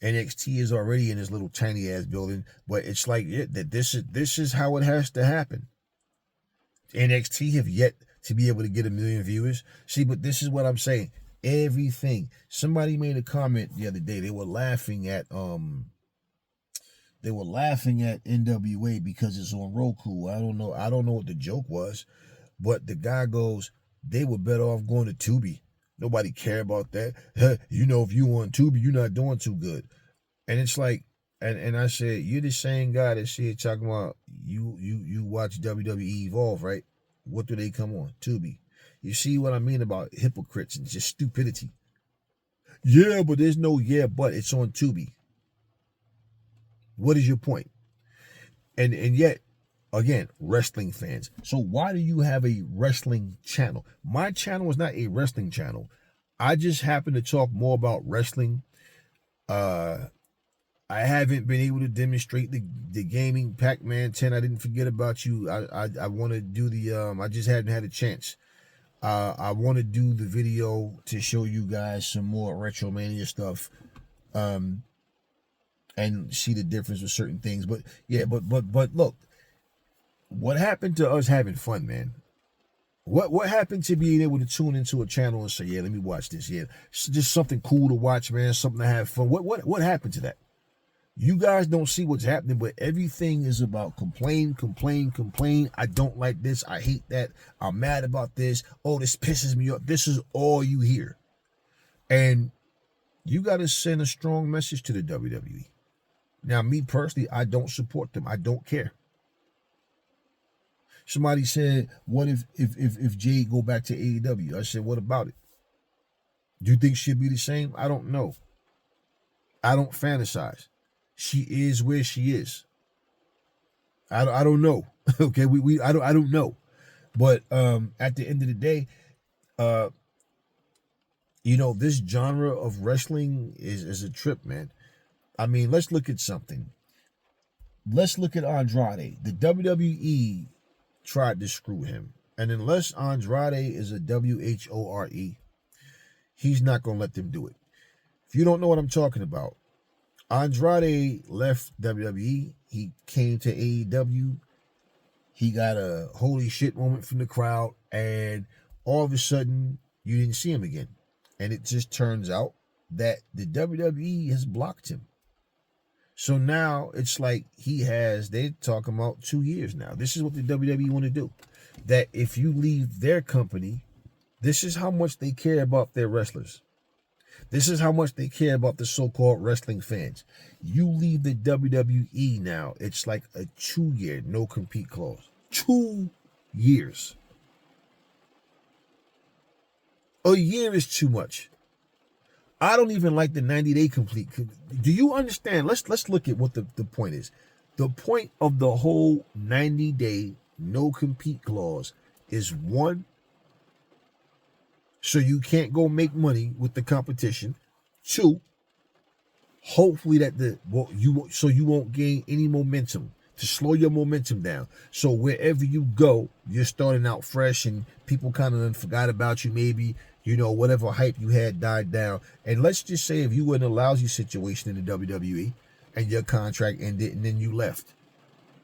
NXT is already in this little tiny ass building, but it's like that. This is how it has to happen. NXT have yet to be able to get 1 million viewers. See, but this is what I'm saying. Everything. Somebody made a comment the other day. They were laughing at NWA because it's on Roku. I don't know what the joke was, but the guy goes, they were better off going to Tubi. Nobody care about that. If you on Tubi, you're not doing too good. And it's like, and I said, you're the same guy that said talking about you watch WWE Evolve, right? What do they come on? Tubi. You see what I mean about hypocrites and just stupidity. Yeah, but there's no yeah, but it's on Tubi. What is your point? And yet, again, wrestling fans. So why do you have a wrestling channel? My channel is not a wrestling channel. I just happen to talk more about wrestling. I haven't been able to demonstrate the gaming Pac-Man 10. I didn't forget about you. I want to do the I just hadn't had a chance. I want to do the video to show you guys some more Retromania stuff. And see the difference with certain things. But yeah, but look, what happened to us having fun, man? What happened to being able to tune into a channel and say, yeah, let me watch this. Yeah, it's just something cool to watch, man. Something to have fun. What happened to that? You guys don't see what's happening, but everything is about complain. I don't like this. I hate that. I'm mad about this. Oh, this pisses me off. This is all you hear. And you got to send a strong message to the WWE. Now, me personally, I don't support them. I don't care. Somebody said, what if Jade go back to AEW? I said, what about it? Do you think she'll be the same? I don't know. I don't fantasize. She is where she is. I don't know. Okay, I don't know. But at the end of the day, this genre of wrestling is a trip, man. I mean, let's look at something. Let's look at Andrade. The WWE tried to screw him. And unless Andrade is a WHORE, he's not going to let them do it. If you don't know what I'm talking about, Andrade left WWE. He came to AEW. He got a holy shit moment from the crowd. And all of a sudden, you didn't see him again. And it just turns out that the WWE has blocked him. So now it's like they're talking about 2 years now. This is what the WWE want to do. That if you leave their company, this is how much they care about their wrestlers. This is how much they care about the so-called wrestling fans. You leave the WWE now, it's like a 2-year no-compete clause. 2 years. A year is too much. I don't even like the 90-day complete. Do you understand? Let's look at what the point is. The point of the whole 90-day no-compete clause is 1, so you can't go make money with the competition. 2, hopefully you won't gain any momentum, to slow your momentum down. So wherever you go, you're starting out fresh and people kind of forgot about you maybe. Whatever hype you had died down. And let's just say if you were in a lousy situation in the WWE and your contract ended and then you left.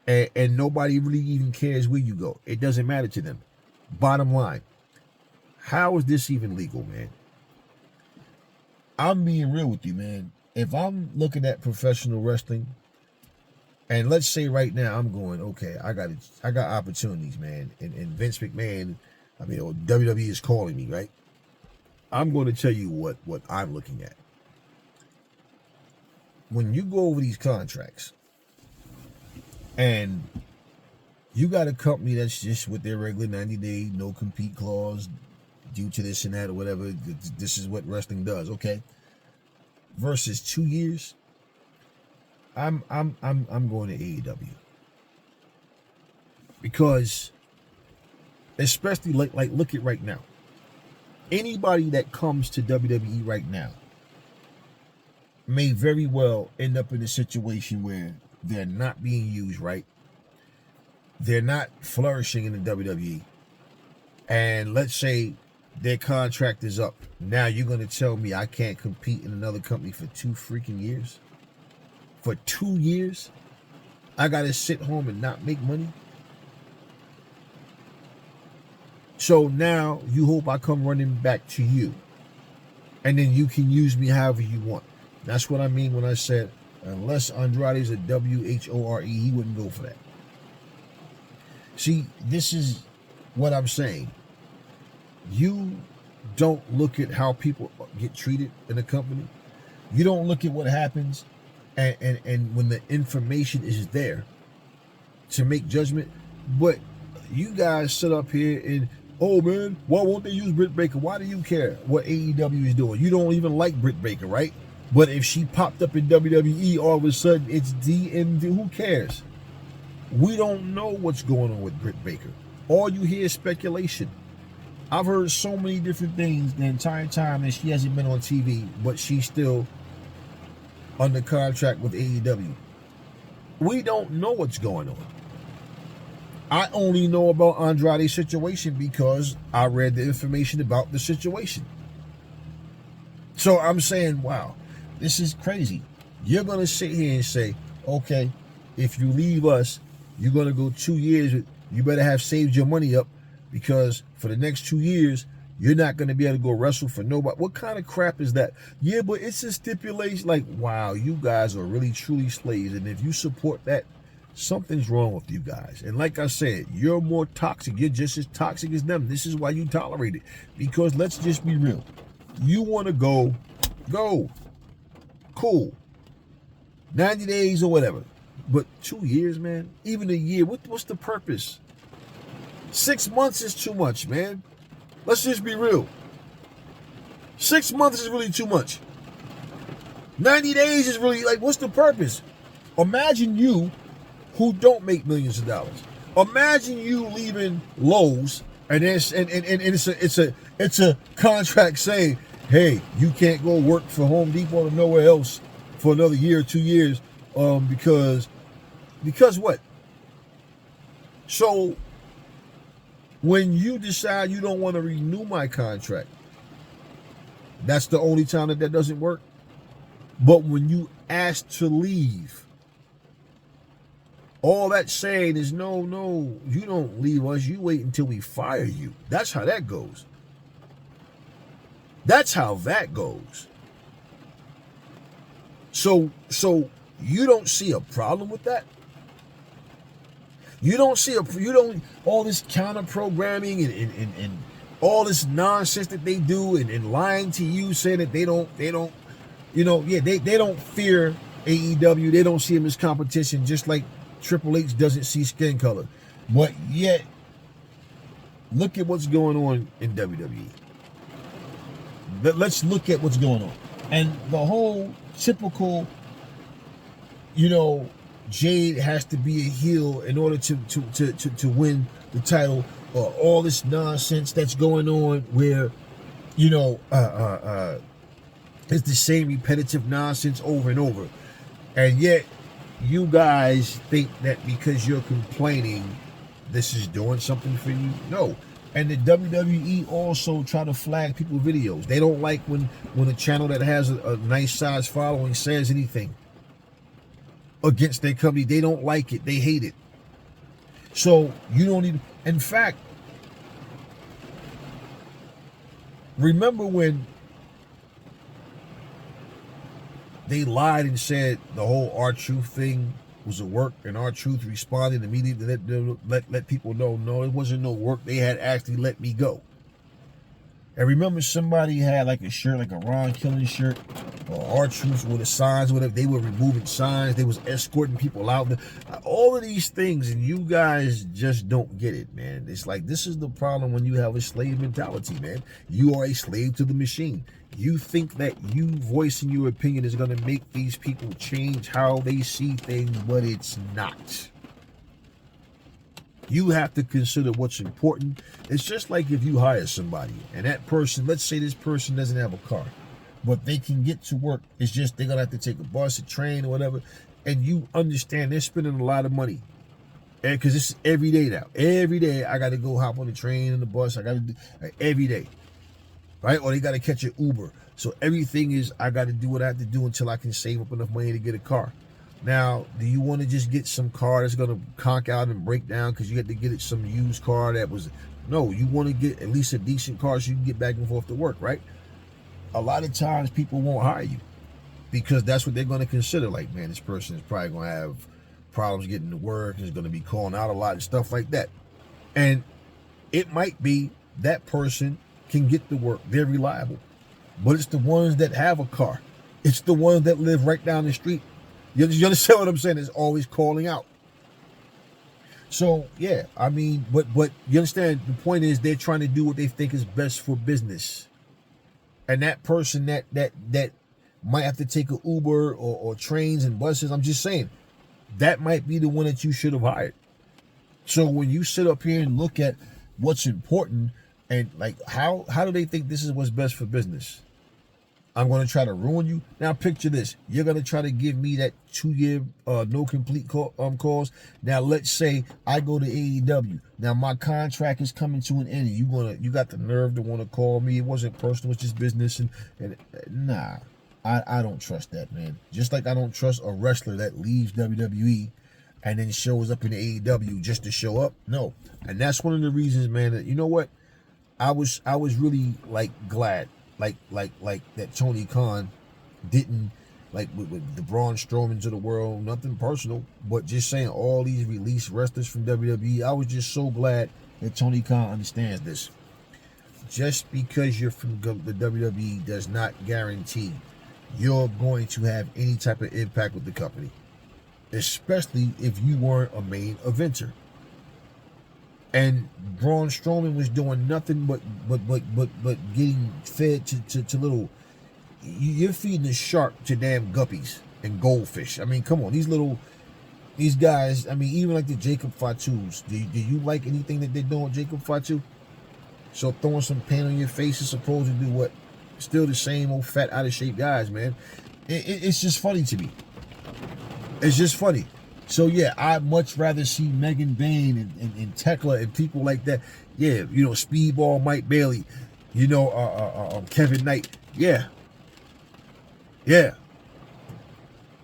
And nobody really even cares where you go. It doesn't matter to them. Bottom line, how is this even legal, man? I'm being real with you, man. If I'm looking at professional wrestling, and let's say right now I'm going, okay, I got opportunities, man. And Vince McMahon, WWE is calling me, right? I'm going to tell you what I'm looking at. When you go over these contracts and you got a company that's just with their regular 90-day no-compete clause due to this and that or whatever, this is what wrestling does, okay? Versus 2 years, I'm going to AEW. Because especially like look at right now. Anybody that comes to WWE right now may very well end up in a situation where they're not being used right. They're not flourishing in the WWE. And let's say their contract is up. Now you're going to tell me I can't compete in another company for 2 freaking years? for 2 years, I got to sit home and not make money. So now you hope I come running back to you. And then you can use me however you want. That's what I mean when I said, unless Andrade's a WHORE, he wouldn't go for that. See, this is what I'm saying. You don't look at how people get treated in a company. You don't look at what happens and when the information is there to make judgment. But you guys sit up here and, oh man, why won't they use Britt Baker? Why do you care what AEW is doing? You don't even like Britt Baker, right? But if she popped up in WWE, all of a sudden it's DMD. Who cares? We don't know what's going on with Britt Baker. All you hear is speculation. I've heard so many different things the entire time that she hasn't been on TV, but she's still under contract with AEW. We don't know what's going on. I only know about Andrade's situation because I read the information about the situation. So I'm saying, wow, this is crazy. You're going to sit here and say, okay, if you leave us, you're going to go 2 years. You better have saved your money up because for the next 2 years, you're not going to be able to go wrestle for nobody. What kind of crap is that? Yeah, but it's a stipulation. Like, wow, you guys are really, truly slaves. And if you support that, something's wrong with you guys. And like I said, you're more toxic. You're just as toxic as them. This is why you tolerate it. Because let's just be real. You want to go. Cool. 90 days or whatever. But 2 years, man, even a year, what's the purpose? 6 months is too much, man. Let's just be real. 6 months is really too much. 90 days is really, like, what's the purpose? Imagine you who don't make millions of dollars. Imagine you leaving Lowe's and it's a contract saying, hey, you can't go work for Home Depot or nowhere else for another year or 2 years because what? So when you decide you don't want to renew my contract, that's the only time that doesn't work. But when you ask to leave, all that's saying is, no, you don't leave us. You wait until we fire you. That's how that goes. That's how that goes. So you don't see a problem with that? You don't all this counter programming and all this nonsense that they do and lying to you, saying that they don't they don't fear AEW. They don't see them as competition, just like Triple H doesn't see skin color. But yet, look at what's going on in WWE. Let's look at what's going on. And the whole typical, Jade has to be a heel in order to win the title, or all this nonsense that's going on where, it's the same repetitive nonsense over and over. And yet, you guys think that because you're complaining, this is doing something for you? No. And the WWE also try to flag people videos. They don't like when a channel that has a nice size following says anything against their company. They don't like it. They hate it. So you don't even, in fact, remember when they lied and said the whole R-Truth thing was a work, and R-Truth responded immediately to let people know, no, it wasn't no work. They had actually let me go. And remember, somebody had like a shirt, like a Ron Killing shirt, or R-Truth with the signs, whatever. They were removing signs. They was escorting people out. All of these things, and you guys just don't get it, man. It's like, this is the problem when you have a slave mentality, man. You are a slave to the machine. You think that you voicing your opinion is going to make these people change how they see things, but it's not. You have to consider what's important. It's just like if you hire somebody and that person, let's say this person doesn't have a car, but they can get to work. It's just they're going to have to take a bus, a train, or whatever. And you understand they're spending a lot of money. And because it's every day now. Every day I got to go hop on the train and the bus. I got to do every day. Right? Or they got to catch an Uber. So everything is, I got to do what I have to do until I can save up enough money to get a car. Now, do you want to just get some car that's going to conk out and break down because you had to get it some used car that was... No, you want to get at least a decent car so you can get back and forth to work, right? A lot of times people won't hire you because that's what they're going to consider. Like, man, this person is probably going to have problems getting to work and is going to be calling out a lot and stuff like that. And it might be that person can get to work. They're reliable. But it's the ones that have a car. It's the ones that live right down the street. You understand what I'm saying? It's always calling out. So, yeah, I mean, but you understand, the point is they're trying to do what they think is best for business. And that person that might have to take an Uber or trains and buses, I'm just saying, that might be the one that you should have hired. So when you sit up here and look at what's important and like how do they think this is what's best for business? I'm going to try to ruin you. Now picture this. You're going to try to give me that 2-year no complete calls. Now let's say I go to AEW. Now my contract is coming to an end. You got the nerve to want to call me. It wasn't personal, it's just business. And nah, I don't trust that, man. Just like I don't trust a wrestler that leaves WWE and then shows up in AEW just to show up. No. And that's one of the reasons, man, that, you know what? I was really like glad. Like that Tony Khan didn't, like with the Braun Strowmans of the world, nothing personal, but just saying all these released wrestlers from WWE, I was just so glad that Tony Khan understands this. Just because you're from the WWE does not guarantee you're going to have any type of impact with the company, especially if you weren't a main eventer. And Braun Strowman was doing nothing but getting fed to little... You're feeding the shark to damn guppies and goldfish. I mean, come on. These guys, I mean, even like the Jacob Fatus. Do you like anything that they're doing with Jacob Fatu? So throwing some paint on your face is supposed to do what? Still the same old fat, out of shape guys, man. It's just funny to me. It's just funny. So, yeah, I'd much rather see Megan Bain and Tekla and people like that. Yeah, you know, Speedball Mike Bailey, you know, Kevin Knight. Yeah. Yeah.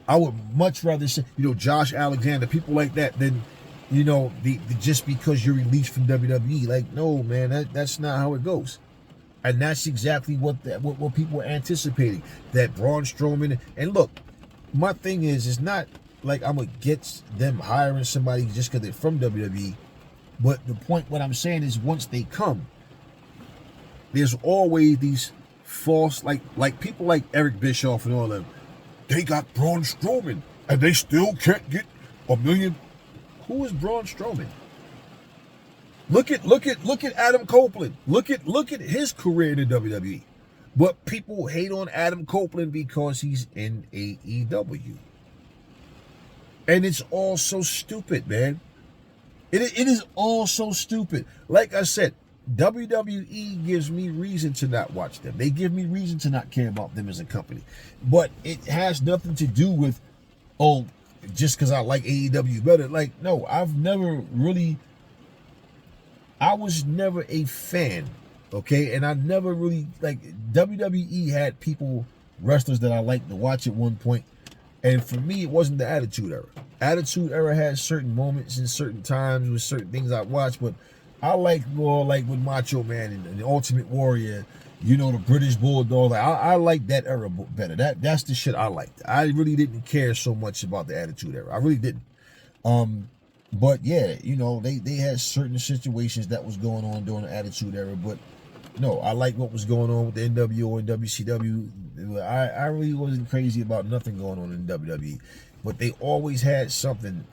I would much rather see, you know, Josh Alexander, people like that than, you know, the just because you're released from WWE. Like, no, man, that's not how it goes. And that's exactly what people are anticipating. That Braun Strowman. And look, my thing is, it's not like I'm against them hiring somebody just because they're from WWE. But the point, what I'm saying is, once they come, there's always these false, like people like Eric Bischoff and all them. They got Braun Strowman and they still can't get $1 million. Who is Braun Strowman? Look at Adam Copeland. Look at his career in the WWE. But people hate on Adam Copeland because he's in AEW. And it's all so stupid, man. It is all so stupid. Like I said, WWE gives me reason to not watch them. They give me reason to not care about them as a company. But it has nothing to do with, oh, just because I like AEW better. Like, no, I was never a fan, okay? And I never really, like, WWE had wrestlers that I liked to watch at one point. And for me, it wasn't the Attitude Era. Attitude Era had certain moments and certain times with certain things I watched, but I like more like with Macho Man and the Ultimate Warrior, you know, the British Bulldog. I like that era better. That's the shit I liked. I really didn't care so much about the Attitude Era. I really didn't. But yeah, you know, they had certain situations that was going on during the Attitude Era, but no, I like what was going on with the NWO and WCW. I really wasn't crazy about nothing going on in WWE, but they always had something.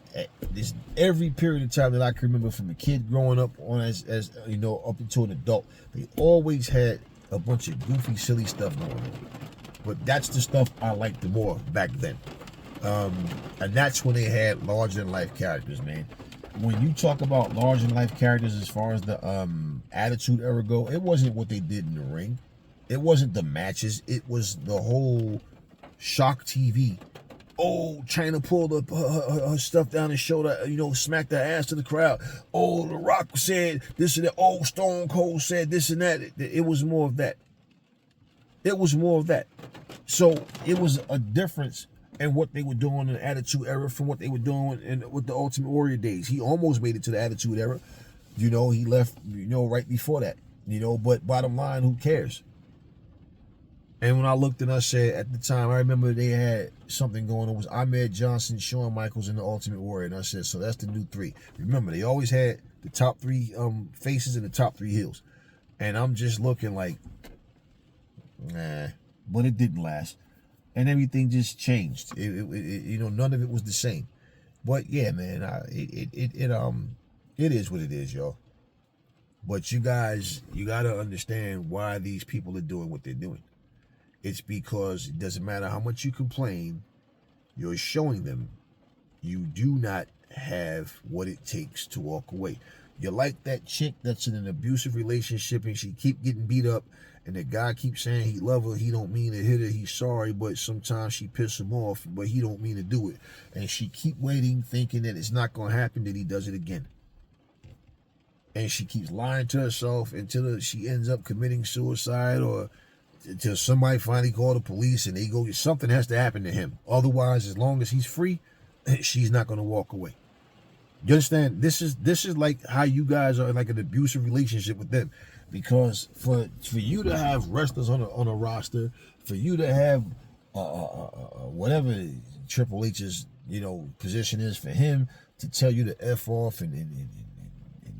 This every period of time that I can remember, from a kid growing up on as you know, up until an adult, they always had a bunch of goofy, silly stuff going on. But that's the stuff I liked the more back then. And that's when they had larger than life characters, man. When you talk about larger than life characters as far as the Attitude Era go, it wasn't what they did in the ring. It wasn't the matches. It was the whole shock TV. Oh, trying to pull her stuff down and show that, you know, smack the ass to the crowd. Oh, The Rock said this and that. Oh, Stone Cold said this and that. It was more of that. It was more of that. So it was a difference. and what they were doing in the Attitude Era from what they were doing with the Ultimate Warrior days. He almost made it to the Attitude Era. He left, right before that. But bottom line, who cares? And when I looked and I said, at the time, I remember they had something going on. It was Ahmed Johnson, Shawn Michaels, and the Ultimate Warrior. And I said, so that's the new three. Remember, they always had the top three faces and the top three heels. And I'm just looking like, nah. But it didn't last. And everything just changed. None of it was the same. But yeah, man, it is what it is, y'all. But you guys, you got to understand why these people are doing what they're doing. It's because it doesn't matter how much you complain, you're showing them you do not have what it takes to walk away. You're like that chick that's in an abusive relationship and she keep getting beat up and the guy keeps saying he love her, he don't mean to hit her, he's sorry, but sometimes she piss him off, but he don't mean to do it. And she keep waiting, thinking that it's not going to happen, that he does it again. And she keeps lying to herself until she ends up committing suicide, or until somebody finally call the police and they go, something has to happen to him. Otherwise, as long as he's free, she's not going to walk away. You understand? This is like how you guys are, like an abusive relationship with them. Because for you to have wrestlers on a roster, for you to have whatever Triple H's position is, for him to tell you to F off and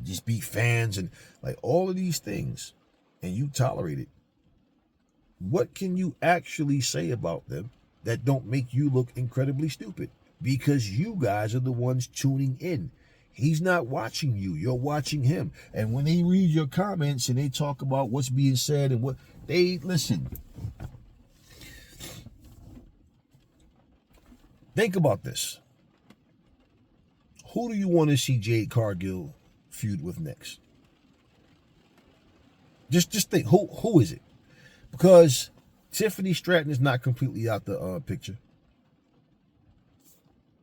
just be fans and like all of these things, and you tolerate it, what can you actually say about them that don't make you look incredibly stupid? Because you guys are the ones tuning in. He's not watching you. You're watching him. And when they read your comments and they talk about what's being said and what they listen. Think about this. Who do you want to see Jade Cargill feud with next? Just think. Who is it? Because Tiffany Stratton is not completely out the picture.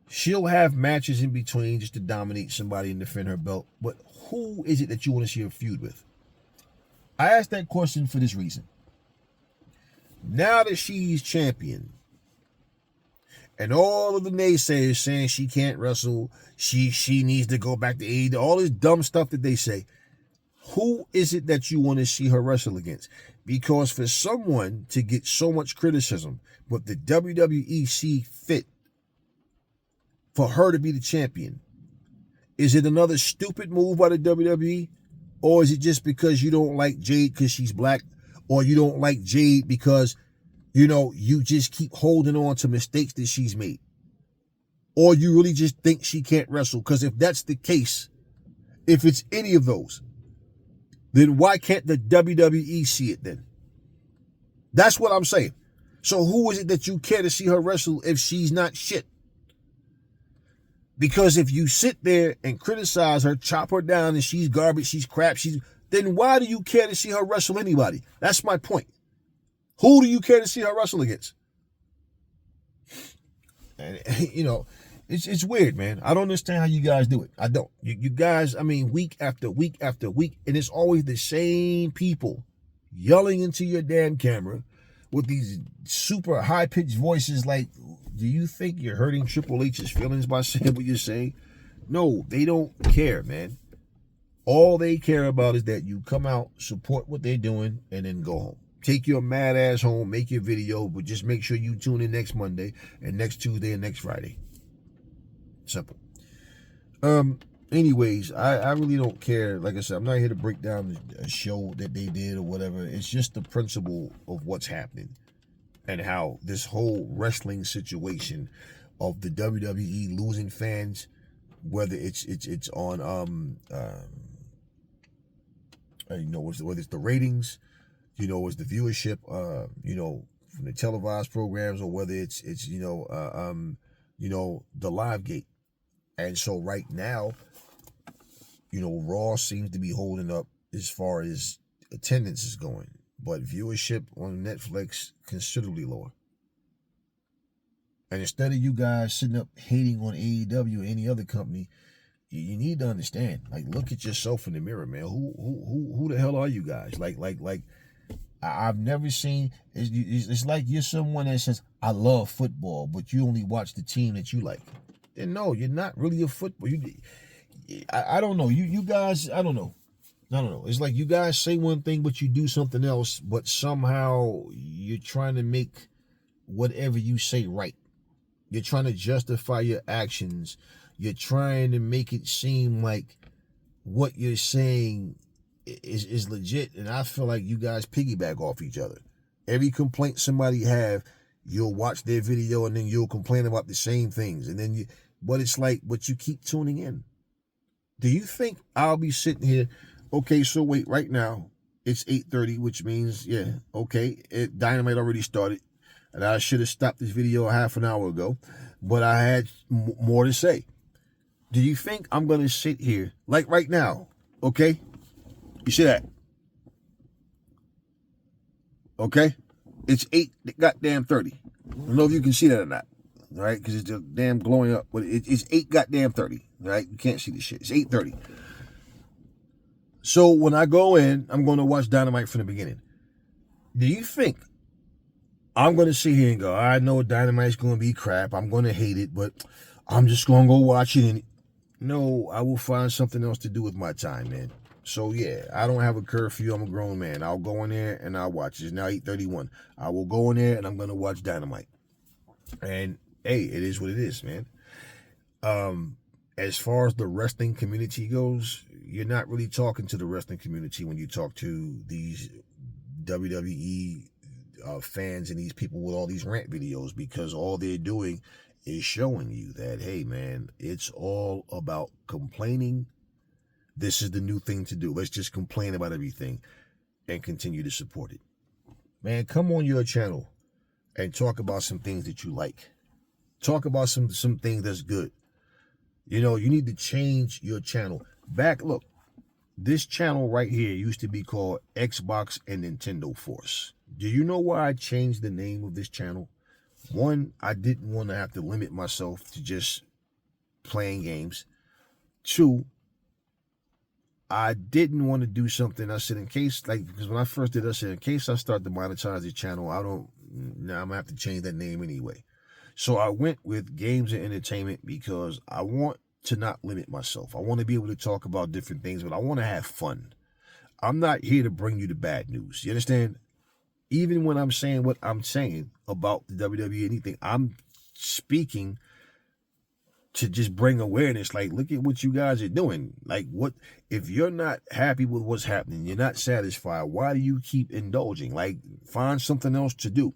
She'll have matches in between just to dominate somebody and defend her belt. But who is it that you want to see her feud with? I asked that question for this reason. Now that she's champion, and all of the naysayers saying she can't wrestle, she needs to go back to AEW, all this dumb stuff that they say, who is it that you want to see her wrestle against? Because for someone to get so much criticism, but the WWE see fit for her to be the champion, is it another stupid move by the WWE? Or is it just because you don't like Jade because she's black? Or you don't like Jade because, you just keep holding on to mistakes that she's made? Or you really just think she can't wrestle? Because if that's the case, if it's any of those, then why can't the WWE see it then? That's what I'm saying. So who is it that you care to see her wrestle if she's not shit? Because if you sit there and criticize her, chop her down, and she's garbage, she's crap, then why do you care to see her wrestle anybody? That's my point. Who do you care to see her wrestle against? And, it's weird, man. I don't understand how you guys do it. I don't. You guys, week after week after week, and it's always the same people yelling into your damn camera with these super high-pitched voices like, do you think you're hurting Triple H's feelings by saying what you're saying? No, they don't care, man. All they care about is that you come out, support what they're doing, and then go home. Take your mad ass home, make your video, but just make sure you tune in next Monday and next Tuesday and next Friday. Simple. Anyways, I really don't care. Like I said, I'm not here to break down a show that they did or whatever. It's just the principle of what's happening and how this whole wrestling situation of the WWE losing fans, whether it's on whether it's the ratings, it's the viewership, from the televised programs, or whether it's the live gate. And so right now, Raw seems to be holding up as far as attendance is going, but viewership on Netflix considerably lower. And instead of you guys sitting up hating on AEW or any other company, you need to understand, like, look at yourself in the mirror, man. Who the hell are you guys? Like I've never seen. It's like you're someone that says I love football, but you only watch the team that you like. Then no, you're not really a football. I don't know. You guys, I don't know. I don't know. It's like you guys say one thing, but you do something else. But somehow you're trying to make whatever you say right. You're trying to justify your actions. You're trying to make it seem like what you're saying is legit. And I feel like you guys piggyback off each other. Every complaint somebody have, you'll watch their video and then you'll complain about the same things. And then but it's like, but you keep tuning in. Do you think I'll be sitting here? Okay, so wait, right now it's 8:30, which means, yeah, okay, Dynamite already started. And I should have stopped this video a half an hour ago, but I had more to say. Do you think I'm going to sit here, like right now, okay? You see that? Okay? It's 8:30. I don't know if you can see that or not, all right? Because it's just damn glowing up. But it's 8:30, all right? You can't see this shit. It's 8:30. So when I go in, I'm going to watch Dynamite from the beginning. Do you think I'm going to sit here and go, I know Dynamite's going to be crap. I'm going to hate it, but I'm just going to go watch it. And no, I will find something else to do with my time, man. So, yeah, I don't have a curfew. I'm a grown man. I'll go in there and I'll watch. It's now 8:31. I will go in there and I'm going to watch Dynamite. And, hey, it is what it is, man. As far as the wrestling community goes, you're not really talking to the wrestling community when you talk to these WWE fans and these people with all these rant videos, because all they're doing is showing you that, hey, man, it's all about complaining. This is the new thing to do. Let's just complain about everything and continue to support it. Man, come on your channel and talk about some things that you like. Talk about some things that's good. You know, you need to change your channel. Look, this channel right here used to be called Xbox and Nintendo Force. Do you know why I changed the name of this channel? One, I didn't want to have to limit myself to just playing games. Two, I didn't want to do something. I said, in case, like, because when I first did it, I said, in case I start to monetize the channel, I'm going to have to change that name anyway. So I went with games and entertainment because I want to not limit myself. I want to be able to talk about different things, but I want to have fun. I'm not here to bring you the bad news. You understand? Even when I'm saying what I'm saying about the WWE, anything, I'm speaking to just bring awareness. Like, look at what you guys are doing. Like, what if you're not happy with what's happening, you're not satisfied, why do you keep indulging? Like, find something else to do.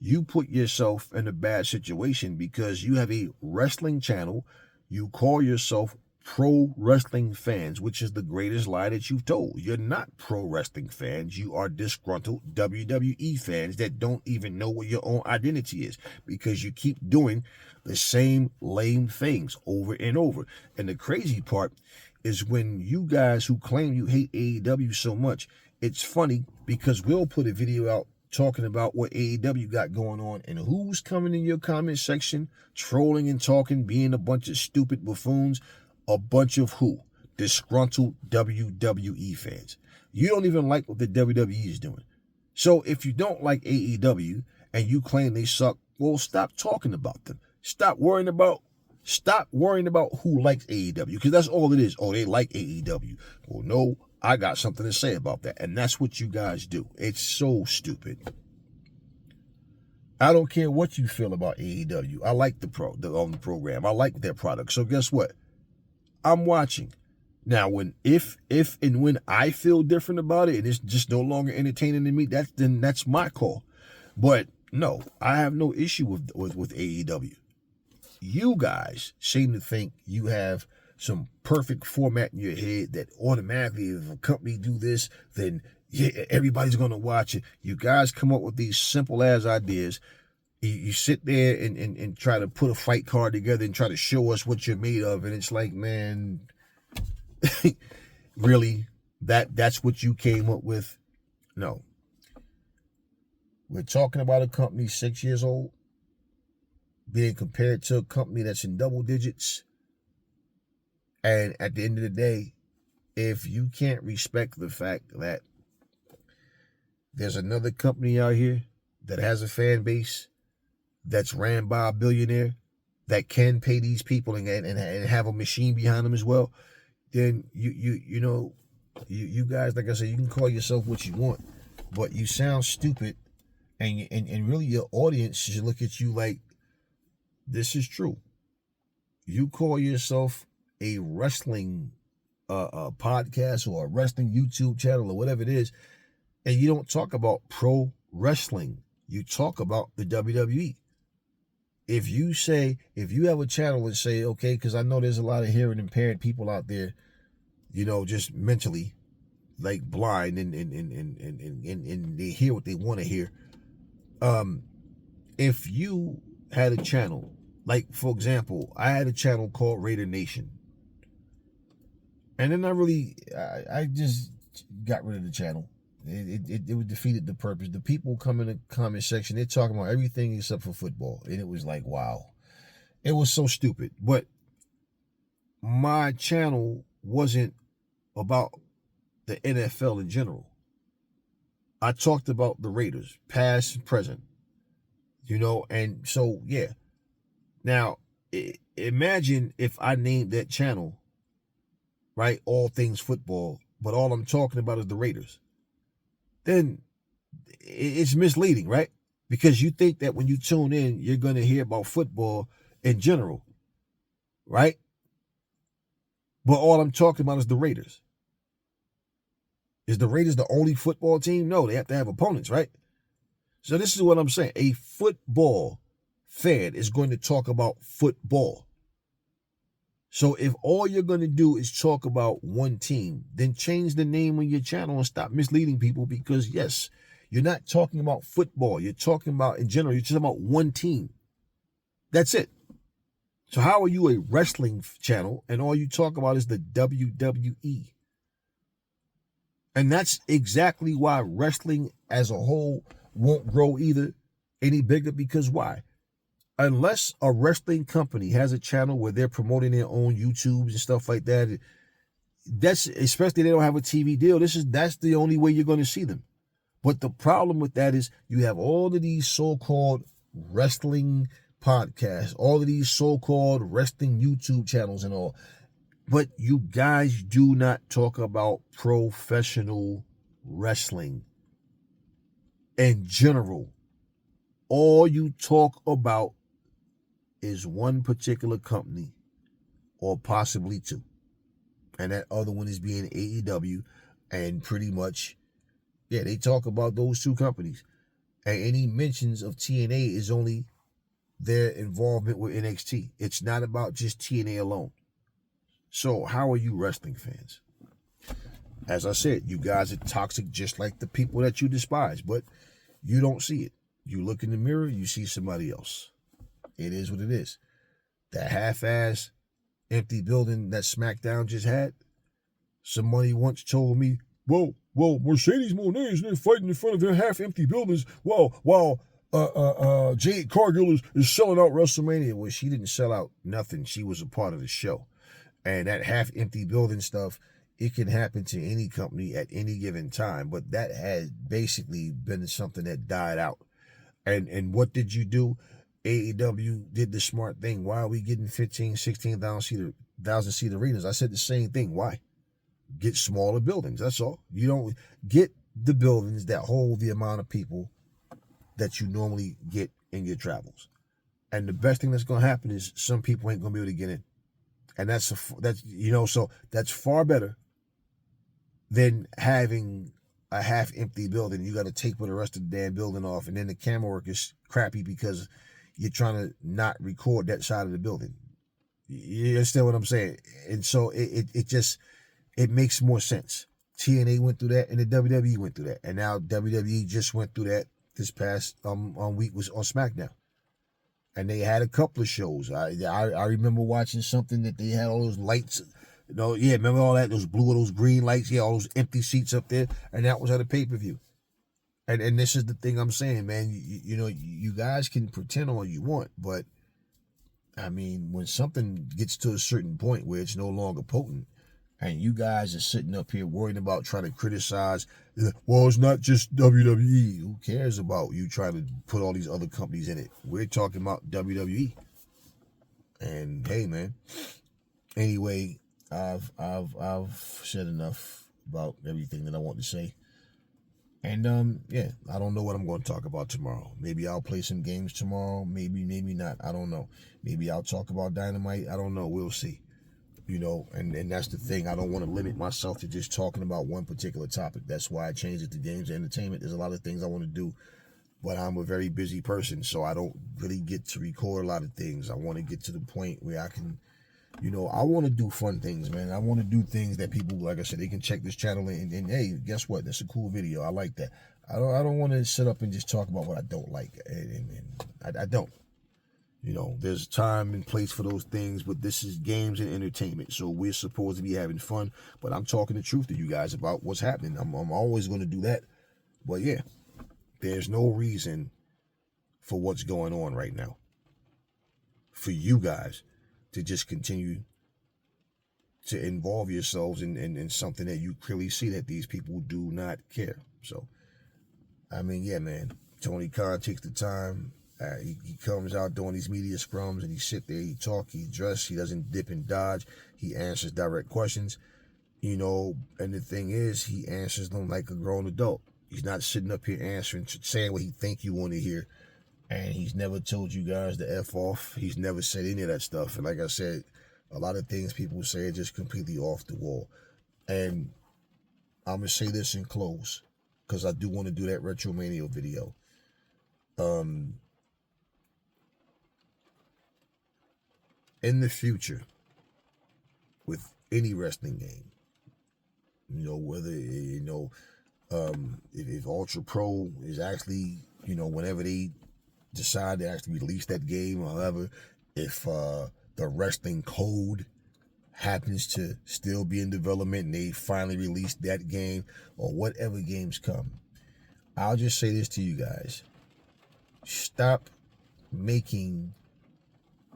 You put yourself in a bad situation because you have a wrestling channel. You call yourself pro wrestling fans, which is the greatest lie that you've told. You're not pro wrestling fans. You are disgruntled WWE fans that don't even know what your own identity is, because you keep doing the same lame things over and over. And the crazy part is when you guys who claim you hate AEW so much, it's funny because we'll put a video out talking about what AEW got going on, and who's coming in your comment section, trolling and talking, being a bunch of stupid buffoons. A bunch of who? Disgruntled WWE fans. You don't even like what the WWE is doing. So if you don't like AEW and you claim they suck, well, stop talking about them. Stop worrying about who likes AEW, because that's all it is. Oh, they like AEW. Well, no, I got something to say about that. And that's what you guys do. It's so stupid. I don't care what you feel about AEW. I like the program. I like their product. So guess what? I'm watching. Now, if and when I feel different about it and it's just no longer entertaining to me, that's my call. But no, I have no issue with AEW. You guys seem to think you have some perfect format in your head that automatically, if a company do this, then yeah, everybody's going to watch it. You guys come up with these simple as ideas. You sit there and try to put a fight card together and try to show us what you're made of. And it's like, man, really? That's what you came up with? No. We're talking about a company 6 years old being compared to a company that's in double digits. And at the end of the day, if you can't respect the fact that there's another company out here that has a fan base that's ran by a billionaire that can pay these people and have a machine behind them as well, then you guys, like I said, you can call yourself what you want, but you sound stupid, and really your audience should look at you like, this is true. You call yourself a wrestling podcast or a wrestling YouTube channel or whatever it is, and you don't talk about pro wrestling. You talk about the WWE. If you have a channel and say, okay, because I know there's a lot of hearing impaired people out there, just mentally like blind and they hear what they want to hear. If you had a channel, like for example, I had a channel called Raider Nation. And then I just got rid of the channel. It defeated the purpose. The people come in the comment section, they're talking about everything except for football. And it was like, wow. It was so stupid. But my channel wasn't about the NFL in general. I talked about the Raiders, past and present. And so, yeah. Now, imagine if I named that channel, right, All Things Football, but all I'm talking about is the Raiders. Then it's misleading, right? Because you think that when you tune in, you're going to hear about football in general, right? But all I'm talking about is the Raiders. Is the Raiders the only football team? No, they have to have opponents, right? So this is what I'm saying. A football fan is going to talk about football. So if all you're going to do is talk about one team, then change the name of your channel and stop misleading people, because yes, you're not talking about football. You're talking about, in general, you're talking about one team. That's it. So how are you a wrestling channel and all you talk about is the WWE? And that's exactly why wrestling as a whole won't grow either any bigger, because why? Unless a wrestling company has a channel where they're promoting their own YouTubes and stuff like that, that's, especially they don't have a TV deal, that's the only way you're going to see them. But the problem with that is you have all of these so-called wrestling podcasts, all of these so-called wrestling YouTube channels and all, but you guys do not talk about professional wrestling in general. All you talk about is one particular company or possibly two. And that other one is being AEW. And pretty much, yeah, they talk about those two companies. And any mentions of TNA is only their involvement with NXT. It's not about just TNA alone. So how are you wrestling fans? As I said, you guys are toxic just like the people that you despise, but you don't see it. You look in the mirror, you see somebody else. It is what it is. That half-ass empty building that SmackDown just had, somebody once told me, well, Mercedes Moné, they're fighting in front of their half-empty buildings while Jade Cargill is selling out WrestleMania. Well, she didn't sell out nothing. She was a part of the show. And that half-empty building stuff, it can happen to any company at any given time, but that has basically been something that died out. And what did you do? AEW did the smart thing. Why are we getting 15, 16,000 seat arenas? I said the same thing. Why? Get smaller buildings. That's all. You don't get the buildings that hold the amount of people that you normally get in your travels. And the best thing that's going to happen is some people ain't going to be able to get in. And that's so that's far better than having a half empty building. You got to take the rest of the damn building off, and then the camera work is crappy because you're trying to not record that side of the building. You understand what I'm saying? And so it makes more sense. TNA went through that, and the WWE went through that, and now WWE just went through that this past week was on SmackDown, and they had a couple of shows. I remember watching something that they had all those lights. Remember all that? Those blue or those green lights? Yeah, all those empty seats up there, and that was at a pay-per-view. And this is the thing I'm saying, man. You guys can pretend all you want, but I mean, when something gets to a certain point where it's no longer potent, And you guys are sitting up here worrying about trying to criticize, well, it's not just WWE. Who cares about you trying to put all these other companies in it? We're talking about WWE. And hey, man. Anyway, I've said enough about everything that I want to say. And yeah, I don't know what I'm going to talk about tomorrow. Maybe I'll play some games tomorrow. Maybe not. I don't know. Maybe I'll talk about Dynamite. I don't know. We'll see. You know, and that's the thing. I don't want to limit myself to just talking about one particular topic. That's why I changed it to games and entertainment. There's a lot of things I want to do, but I'm a very busy person, so I don't really get to record a lot of things. I want to get to the point where I can, you know, I want to do fun things, man. I want to do things that people, like I said, they can check this channel and hey, guess what? That's a cool video. I like that. I don't want to sit up and just talk about what I don't like, and I don't. You know, there's time and place for those things, but this is games and entertainment. So we're supposed to be having fun, but I'm talking the truth to you guys about what's happening. I'm always going to do that. But yeah, there's no reason for what's going on right now for you guys to just continue to involve yourselves in something that you clearly see that these people do not care. So, I mean, yeah, man, Tony Khan takes the time. He comes out doing these media scrums and he sit there, he talk, he dress, he doesn't dip and dodge, he answers direct questions, you know, and the thing is, he answers them like a grown adult. He's not sitting up here answering, saying what he think you want to hear, and he's never told you guys to F off. He's never said any of that stuff, and like I said, a lot of things people say are just completely off the wall. And I'm going to say this in close, because I do want to do that Retromania video. In the future, with any wrestling game, you know, whether, you know, if Ultra Pro is actually, you know, whenever they decide to actually release that game, or however, if the wrestling code happens to still be in development and they finally release that game, or whatever games come, I'll just say this to you guys. Stop making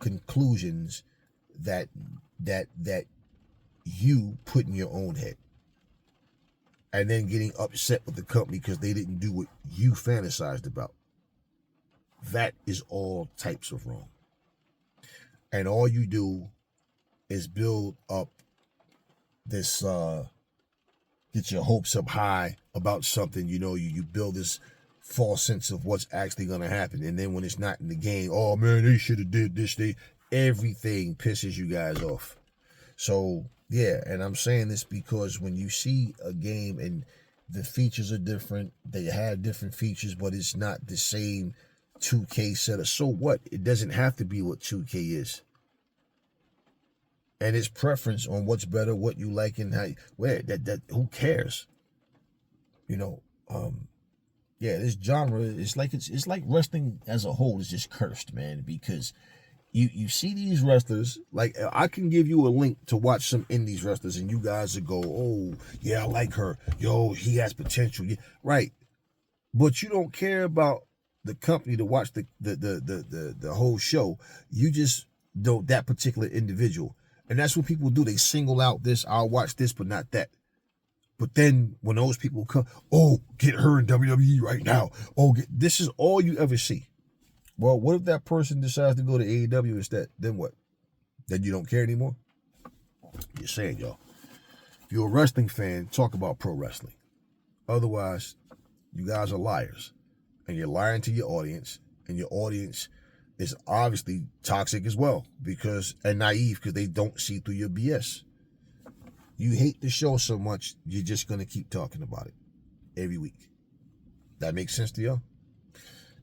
conclusions that you put in your own head, and then getting upset with the company because they didn't do what you fantasized about. That is all types of wrong. And all you do is build up this, get your hopes up high about something. You know, you build this false sense of what's actually going to happen. And then when it's not in the game, oh man, they should have did this. Everything pisses you guys off. So yeah, and I'm saying this because when you see a game and the features are different, they have different features, but it's not the same 2K setup. So what? It doesn't have to be what 2K is. And it's preference on what's better, what you like, and how. That who cares? You know. Yeah, this genre is like it's like wrestling as a whole is just cursed, man, because you see these wrestlers, like I can give you a link to watch some indies wrestlers and you guys will go, oh yeah, I like her, yo, he has potential, yeah, right? But you don't care about the company to watch the whole show. You just know that particular individual, and that's what people do. They single out this, I'll watch this, but not that. But then when those people come, oh, get her in WWE right now. Oh, this is all you ever see. Well, what if that person decides to go to AEW instead? Then what? Then you don't care anymore? Just saying, y'all. If you're a wrestling fan, talk about pro wrestling. Otherwise, you guys are liars. And you're lying to your audience. And your audience is obviously toxic as well. And naive because they don't see through your BS. You hate the show so much, you're just going to keep talking about it every week. That makes sense to y'all?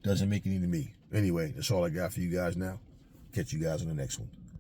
Doesn't make any to me. Anyway, that's all I got for you guys now. Catch you guys on the next one.